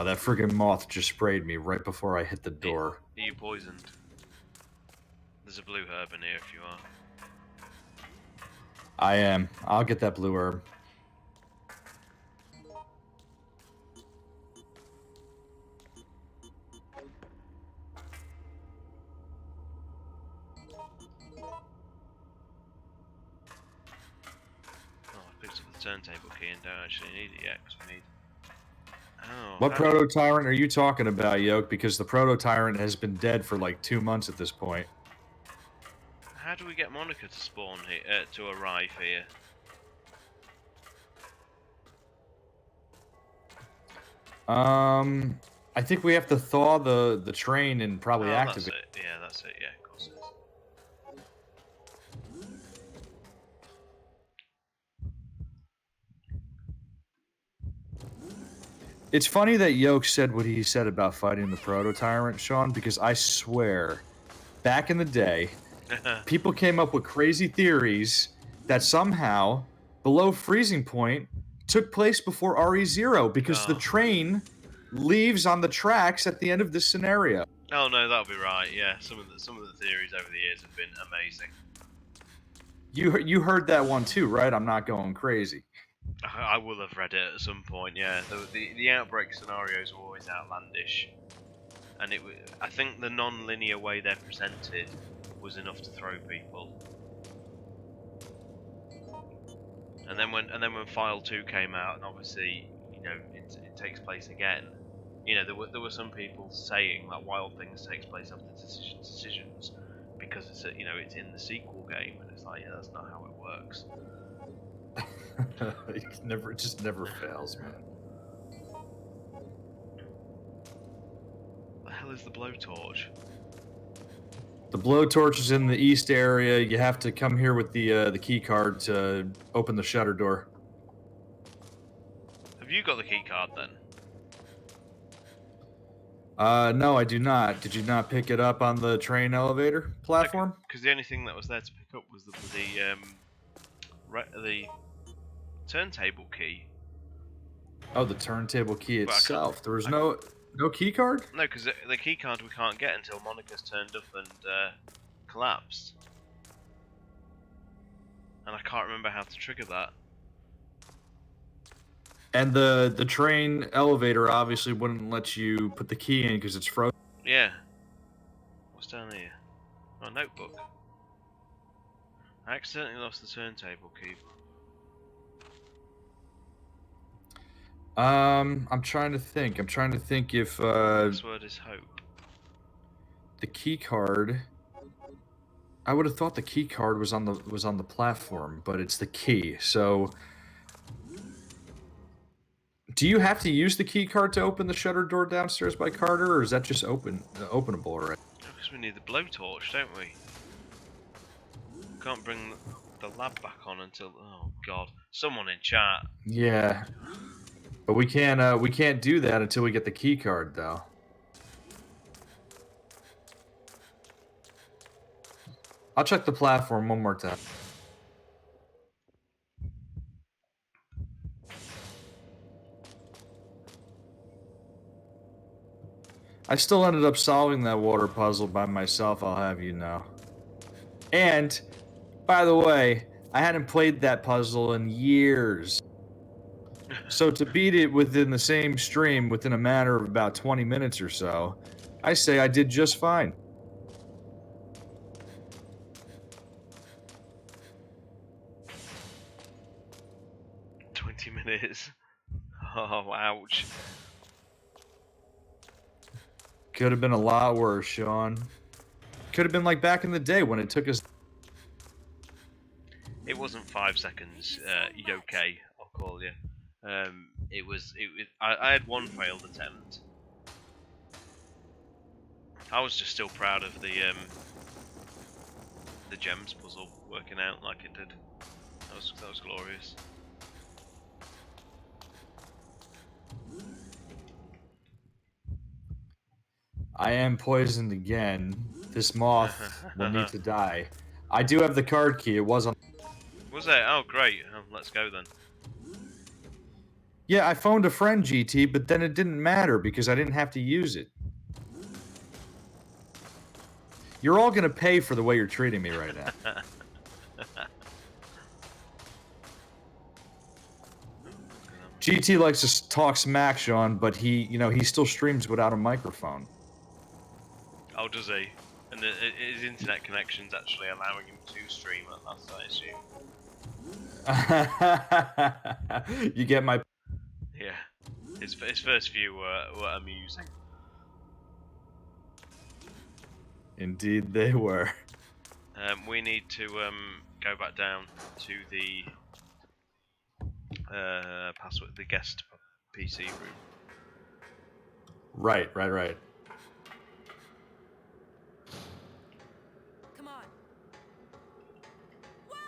That friggin' moth just sprayed me right before I hit the door.
Are you poisoned? There's a blue herb in here if you are.
I am. I'll get that blue herb.
Oh, I picked up the turntable key and don't actually need it yet because we need... Oh,
What proto-tyrant are you talking about, Yoke? Because the proto-tyrant has been dead for like 2 months at this point.
How do we get Monica to spawn here, to arrive here?
I think we have to thaw the train and probably activate.
That's it. Yeah, that's it. Yeah, of course it is.
It's funny that Yoke said what he said about fighting the proto-tyrant, Sean, because I swear, back in the day, people came up with crazy theories that somehow, below freezing point, took place before RE0 because the train leaves on the tracks at the end of this scenario.
Oh no, that'll be right. Yeah, some of the theories over the years have been amazing.
You heard that one too, right? I'm not going crazy.
I will have read it at some point. Yeah, the outbreak scenarios were always outlandish, and I think the non-linear way they're presented was enough to throw people. And then when File 2 came out, and obviously, you know, it takes place again. You know, there were some people saying that Wild Things takes place after Decisions because it's it's in the sequel game, and it's like, yeah, that's not how it works.
It just never fails, man.
The hell is the blowtorch?
The blowtorch is in the east area. You have to come here with the key card to open the shutter door.
Have you got the key card then?
No, I do not. Did you not pick it up on the train elevator platform?
Because the only thing that was there to pick up was the turntable key.
Oh, the turntable key itself. There was no key card?
No, because the key card we can't get until Monica's turned up and collapsed. And I can't remember how to trigger that.
And the train elevator obviously wouldn't let you put the key in because it's frozen.
Yeah. What's down here? My notebook. I accidentally lost the turntable key.
I'm trying to think. I'm trying to think if
This word is hope.
The key card. I would have thought the key card was on the platform, but it's the key. So, do you have to use the key card to open the shutter door downstairs by Carter, or is that just openable already?
Because we need the blowtorch, don't we? Can't bring the lab back on until... Oh god, someone in chat.
Yeah, but we can't do that until we get the key card, though. I'll check the platform one more time. I still ended up solving that water puzzle by myself, I'll have you know. And, by the way, I hadn't played that puzzle in years. So to beat it within the same stream within a matter of about 20 minutes or so, I say I did just fine.
Minutes. Oh, ouch.
Could have been a lot worse, Sean. Could have been like back in the day when it took us...
It wasn't 5 seconds, Yoke, I'll call you. I had one failed attempt. I was just still proud of the gems puzzle working out like it did. That was glorious.
I am poisoned again. This moth will need to die. I do have the card key. It was on.
Was it? Oh, great. Let's go then.
Yeah, I phoned a friend, GT, but then it didn't matter because I didn't have to use it. You're all gonna pay for the way you're treating me right now. GT likes to talk smack, Sean, but he still streams without a microphone.
Oh, does he? And his internet connection's actually allowing him to stream at last, I assume.
You get my...
Yeah. His first few were amusing.
Indeed they were.
We need to go back down to the password, the guest PC room.
Right.
Come on. What?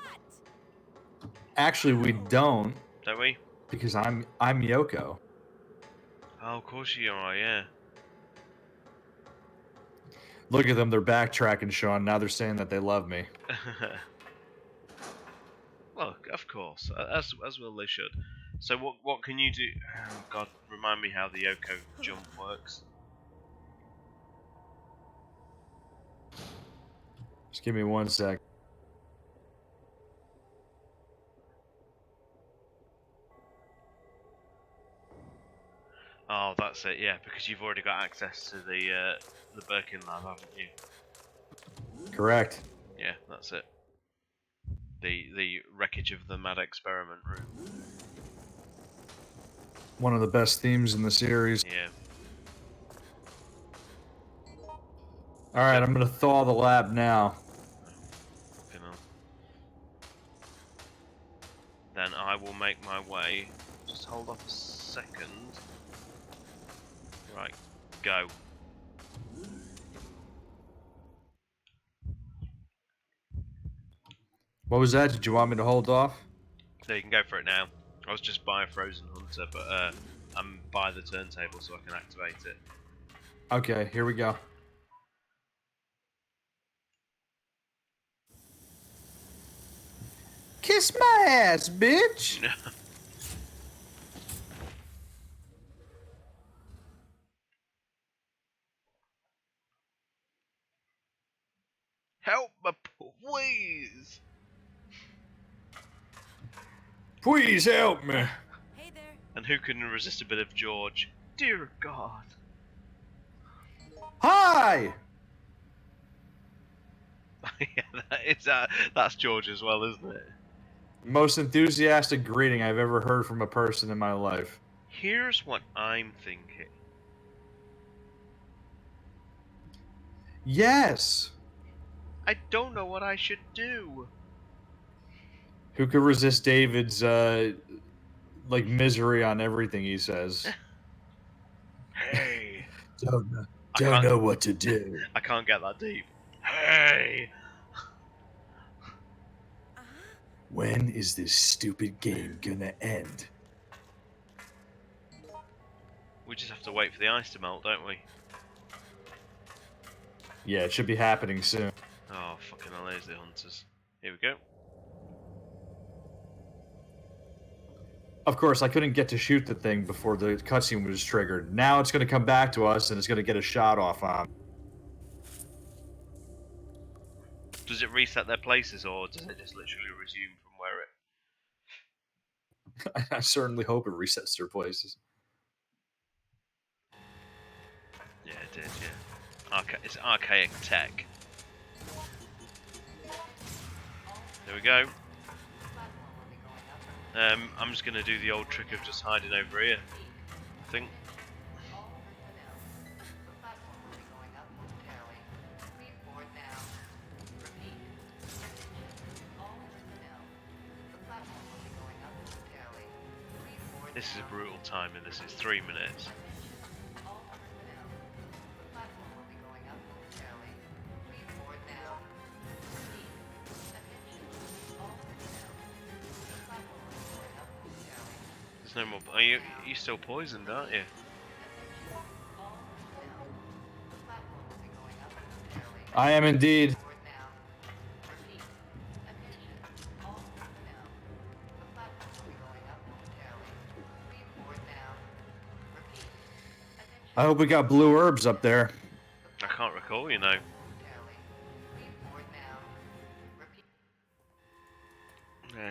Actually, we don't,
Don't we?
because I'm Yoko.
Oh, of course you are, yeah.
Look at them, they're backtracking, Sean. Now they're saying that they love me.
Look, of course, as well they should. So what can you do? Oh, God, remind me how the Yoko jump works.
Just give me 1 sec.
Oh, that's it, yeah, because you've already got access to the Birkin lab, haven't you?
Correct.
Yeah, that's it. The wreckage of the mad experiment room.
One of the best themes in the series.
Yeah.
Alright, I'm gonna thaw the lab now.
You know. Then I will make my way. Just hold off a second. Right, go.
What was that? Did you want me to hold off?
So you can go for it now. I was just by a Frozen Hunter, but I'm by the turntable so I can activate it.
Okay, here we go. Kiss my ass, bitch!
Help me, please!
Please help me!
Hey there.
And who can resist a bit of George? Dear God.
Hi!
Yeah, that's George as well, isn't it?
Most enthusiastic greeting I've ever heard from a person in my life.
Here's what I'm thinking.
Yes!
I don't know what I should do.
Who could resist David's, misery on everything he says?
Hey.
Don't know what to do.
I can't get that deep. Hey.
When is this stupid game gonna end?
We just have to wait for the ice to melt, don't we?
Yeah, it should be happening soon.
Oh, fucking hell, there's the hunters. Here we go.
Of course, I couldn't get to shoot the thing before the cutscene was triggered. Now it's gonna come back to us and it's gonna get a shot off on.
Does it reset their places or does it just literally resume from where it...
I certainly hope it resets their places.
Yeah, it did, yeah. It's archaic tech. There we go. I'm just going to do the old trick of just hiding over here, I think. This is a brutal timing, this is 3 minutes. There's no more. You're still poisoned, aren't you?
I am indeed. I hope we got blue herbs up there.
I can't recall, you know.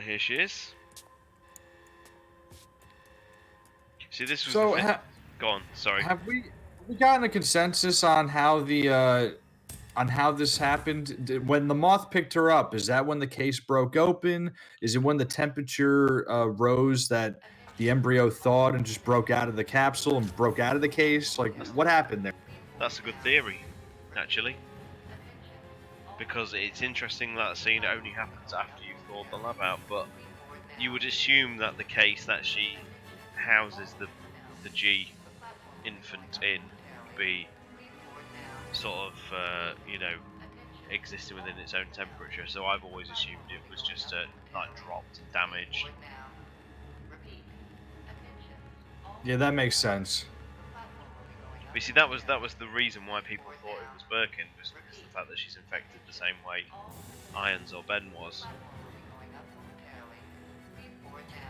Here she is. See, this was
So,
Go on, sorry.
have we gotten a consensus on how the on how this happened? When the moth picked her up, is that when the case broke open? Is it when the temperature rose that the embryo thawed and just broke out of the capsule and broke out of the case? Like, what happened there?
That's a good theory, actually. Because it's interesting that scene only happens after you've thawed the lab out, but you would assume that the case that she houses the G infant in would be sort of, you know, existing within its own temperature. So I've always assumed it was just like dropped and damaged.
Yeah, that makes sense.
But you see, that was the reason why people thought it was Birkin, was because of the fact that she's infected the same way Irons or Ben was.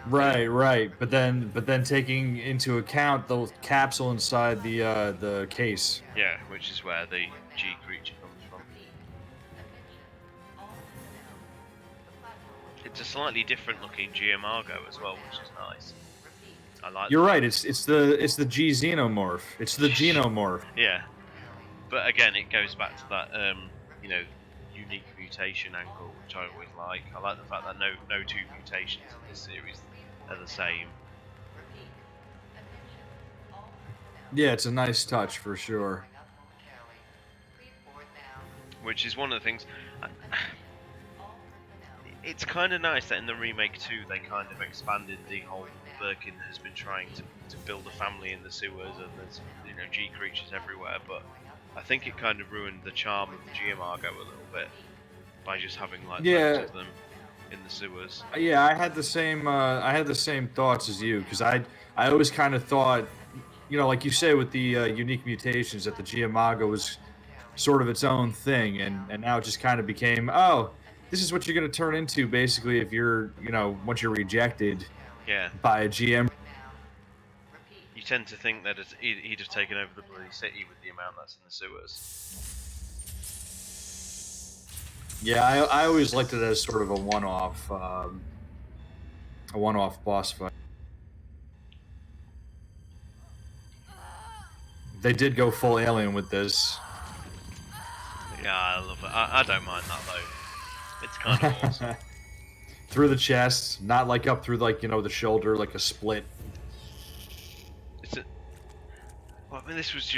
Right. But then taking into account the capsule inside the case.
Yeah, which is where the G creature comes from. It's a slightly different looking Giamargo as well, which is nice. I like.
You're right. It's the G xenomorph. It's the genomorph.
Yeah, but again, it goes back to that you know, unique mutation angle, which I always like. I like the fact that no two mutations in this series are the same.
Yeah, it's a nice touch for sure.
Which is one of the things. It's kind of nice that in the remake 2 they kind of expanded the whole Birkin has been trying to build a family in the sewers and there's, you know, G creatures everywhere, but I think it kind of ruined the charm of the Giamargo a little bit by just having like loads of them in the sewers.
Yeah, I had the same thoughts as you, because I always kind of thought, you know, like you say with the unique mutations, that the Giamargo was sort of its own thing, and now it just kind of became, oh, this is what you're going to turn into basically if you're, you know, once you're rejected by a GM.
You tend to think that he'd have taken over the bloody city with the amount that's in the sewers.
Yeah, I always liked it as sort of a one-off boss fight. They did go full alien with this.
Yeah, I love it. I don't mind that though. It's kind of awesome.
Through the chest, not like up through, like, you know, the shoulder, like a split.
Well, I mean, this was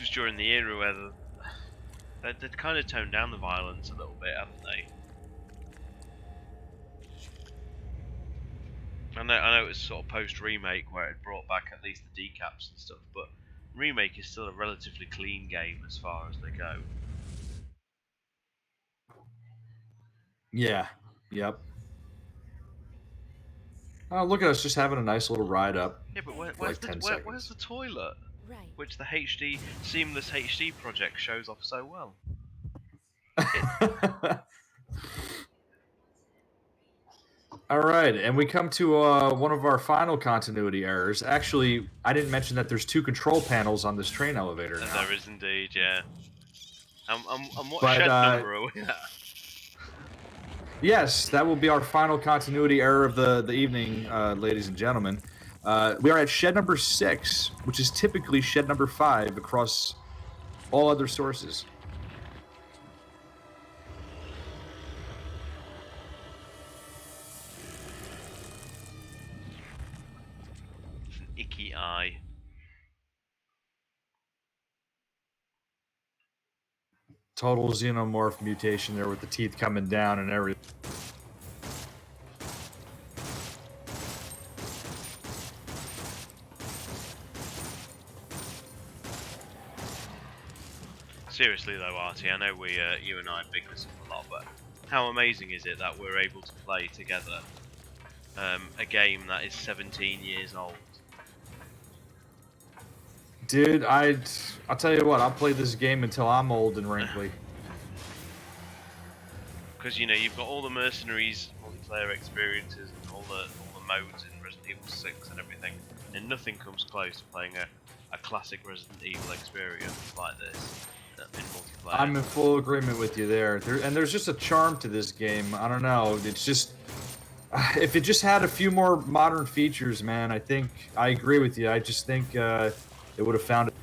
during the era where they'd kind of toned down the violence a little bit, haven't they? I know it was sort of post-remake where it brought back at least the decaps and stuff, but remake is still a relatively clean game as far as they go.
Yeah. Yep. Oh, look at us just having a nice little ride up.
Yeah, but where's the toilet?
Right.
Which the Seamless HD project shows off so well.
All right, and we come to one of our final continuity errors. Actually, I didn't mention that there's 2 control panels on this train elevator now.
There is indeed, yeah. And what shed number are we at?
Yes, that will be our final continuity error of the evening, ladies and gentlemen. We are at shed number 6, which is typically shed number 5 across all other sources.
An icky eye.
Total xenomorph mutation there with the teeth coming down and everything.
Seriously though, Artie, I know you and I big this up a lot, but how amazing is it that we're able to play together a game that is 17 years old?
Dude, I'll tell you what, I'll play this game until I'm old and wrinkly.
because you know you've got all the mercenaries multiplayer experiences and all the modes in Resident Evil 6 and everything, and nothing comes close to playing a classic Resident Evil experience like this in multiplayer.
I'm in full agreement with you there. And there's just a charm to this game. I don't know. It's just if it just had a few more modern features, man. I think I agree with you. I just think it would have found it.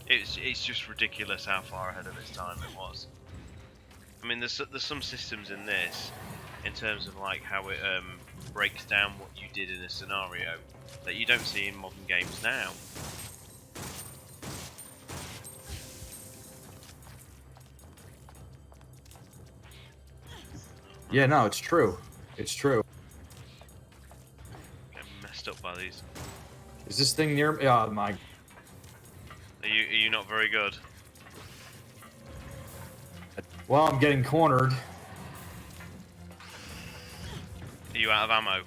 It's just ridiculous how far ahead of its time it was. I mean, there's some systems in this, in terms of like how it breaks down what you did in a scenario that you don't see in modern games now.
Yeah, no, it's true. It's true.
Getting messed up by these.
Is this thing near me? Oh my.
Are you not very good?
Well, I'm getting cornered.
Are you out of ammo?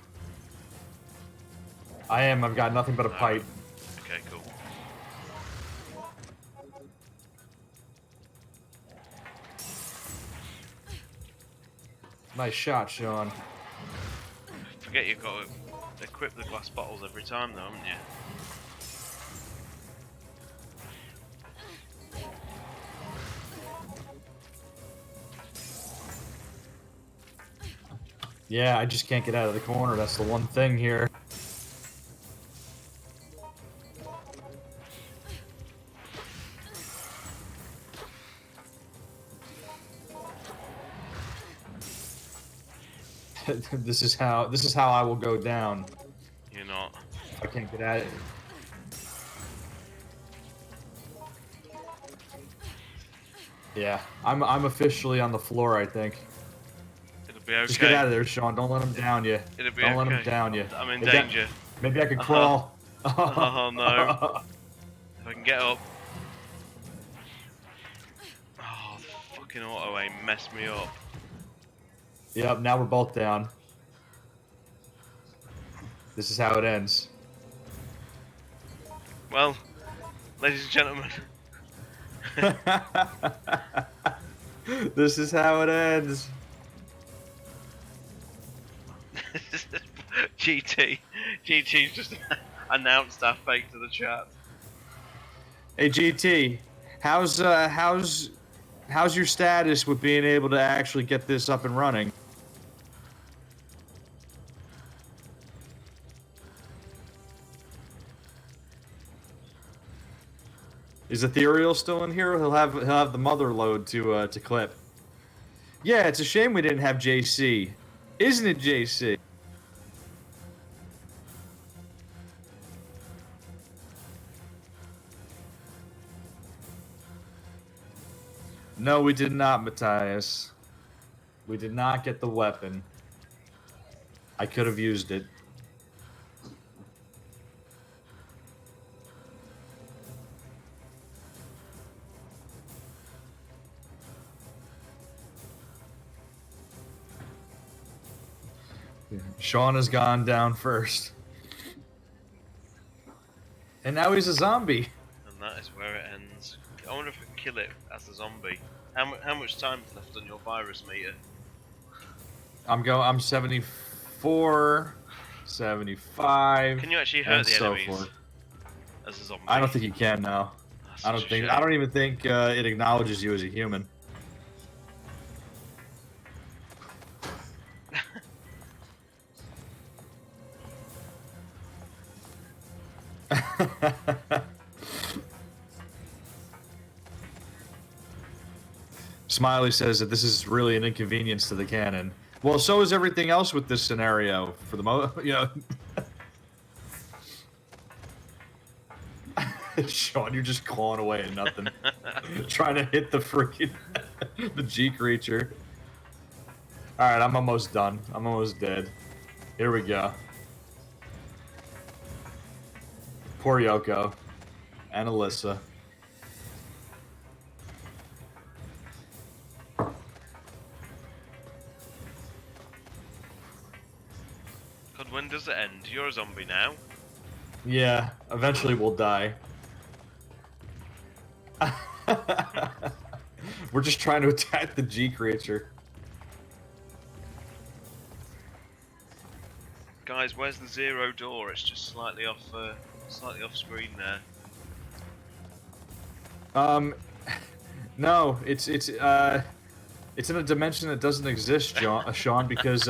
I am. I've got nothing but a pipe.
Okay, cool.
Nice shot, Sean.
Forget you've got to equip the glass bottles every time, though, haven't you?
Yeah, I just can't get out of the corner. That's the one thing here. This is how I will go down.
You're not.
I can't get at it. Yeah, I'm officially on the floor, I think.
It'll be okay.
Just get out of there, Sean. Don't let him down you.
It'll be
Don't
okay.
let him down you.
I'm in
Maybe
danger.
Maybe I could crawl.
Oh no. If I can get up. Oh, the fucking auto aim messed me up.
Yep, now we're both down. This is how it ends.
Well, ladies and gentlemen.
This is how it ends.
GT's just announced our fate to the chat.
Hey GT, how's your status with being able to actually get this up and running? Is Ethereal still in here? He'll have the mother load to clip. Yeah, it's a shame we didn't have JC, isn't it, JC? No, we did not, Matthias. We did not get the weapon. I could have used it. Sean has gone down first. And now he's a zombie.
And that is where it ends. I wonder if we can kill it as a zombie. How much time is left on your virus meter?
I'm 74, 75.
Can you actually hurt the
so
enemies
forth.
as a zombie?
I don't think you can now.
That's
I
such a shame.
don't even think it acknowledges you as a human. Smiley says that this is really an inconvenience to the canon. Well, so is everything else with this scenario. For the you know. Sean, you're just clawing away at nothing, trying to hit the freaking the G creature. All right, I'm almost done. I'm almost dead. Here we go. Poor Yoko and Alyssa.
God, when does it end? You're a zombie now.
Yeah, eventually we'll die. We're just trying to attack the G creature.
Guys, where's the 0 door? It's just slightly off screen there.
No, it's in a dimension that doesn't exist, Sean, because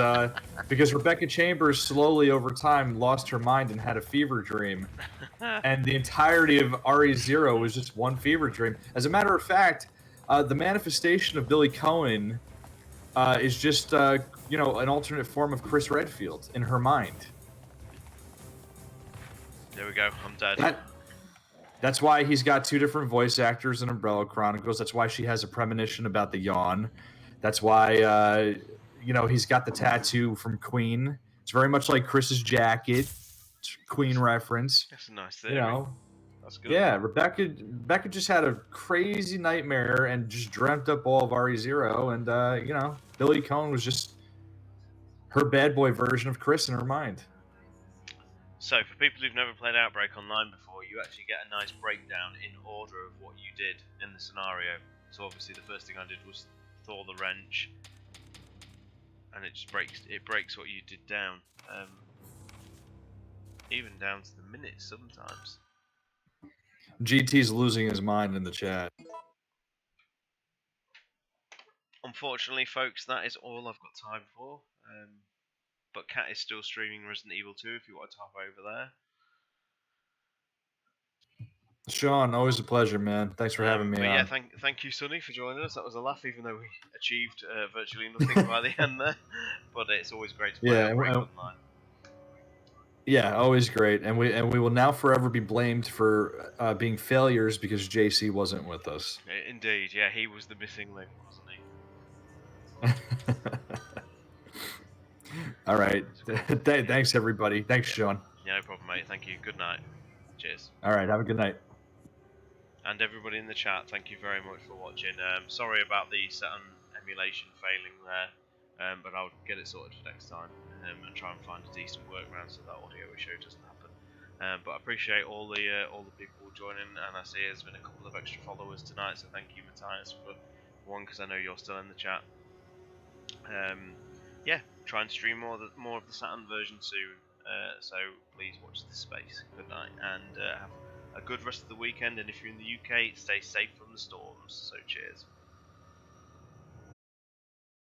Rebecca Chambers slowly over time lost her mind and had a fever dream, and the entirety of RE0 was just one fever dream. As a matter of fact, the manifestation of Billy Cohen is just an alternate form of Chris Redfield in her mind.
There we go. I'm dead.
That's why he's got two different voice actors in Umbrella Chronicles. That's why she has a premonition about the yawn. That's why he's got the tattoo from Queen. It's very much like Chris's jacket. Queen reference.
That's a nice theory. That's good.
Yeah, Rebecca just had a crazy nightmare and just dreamt up all of RE0, and Billy Cohen was just her bad boy version of Chris in her mind.
So, for people who've never played Outbreak Online before, you actually get a nice breakdown in order of what you did in the scenario. So obviously the first thing I did was Thor the wrench, and it just breaks what you did down, even down to the minutes sometimes.
GT's losing his mind in the chat.
Unfortunately, folks, that is all I've got time for. But Kat is still streaming Resident Evil 2 if you want to hop over there.
Sean, always a pleasure, man. Thanks for having me on.
Yeah, thank you, Sonny, for joining us. That was a laugh, even though we achieved virtually nothing by the end there. But it's always great to play Outbreak Online.
Yeah, always great. And we will now forever be blamed for being failures because JC wasn't with us.
Indeed, yeah, he was the missing link, wasn't he?
All right. Thanks, everybody. Thanks, Sean.
Yeah, no problem, mate. Thank you. Good night. Cheers.
All right. Have a good night.
And everybody in the chat, thank you very much for watching. Sorry about the Saturn emulation failing there, but I'll get it sorted for next time and try and find a decent workaround so that audio issue doesn't happen. But I appreciate all the people joining, and I see there's been a couple of extra followers tonight, so thank you, Matthias, for one, because I know you're still in the chat. Yeah, try and stream more of the Saturn version soon. So please watch this space. Good night, and have a good rest of the weekend. And if you're in the UK, stay safe from the storms. So cheers.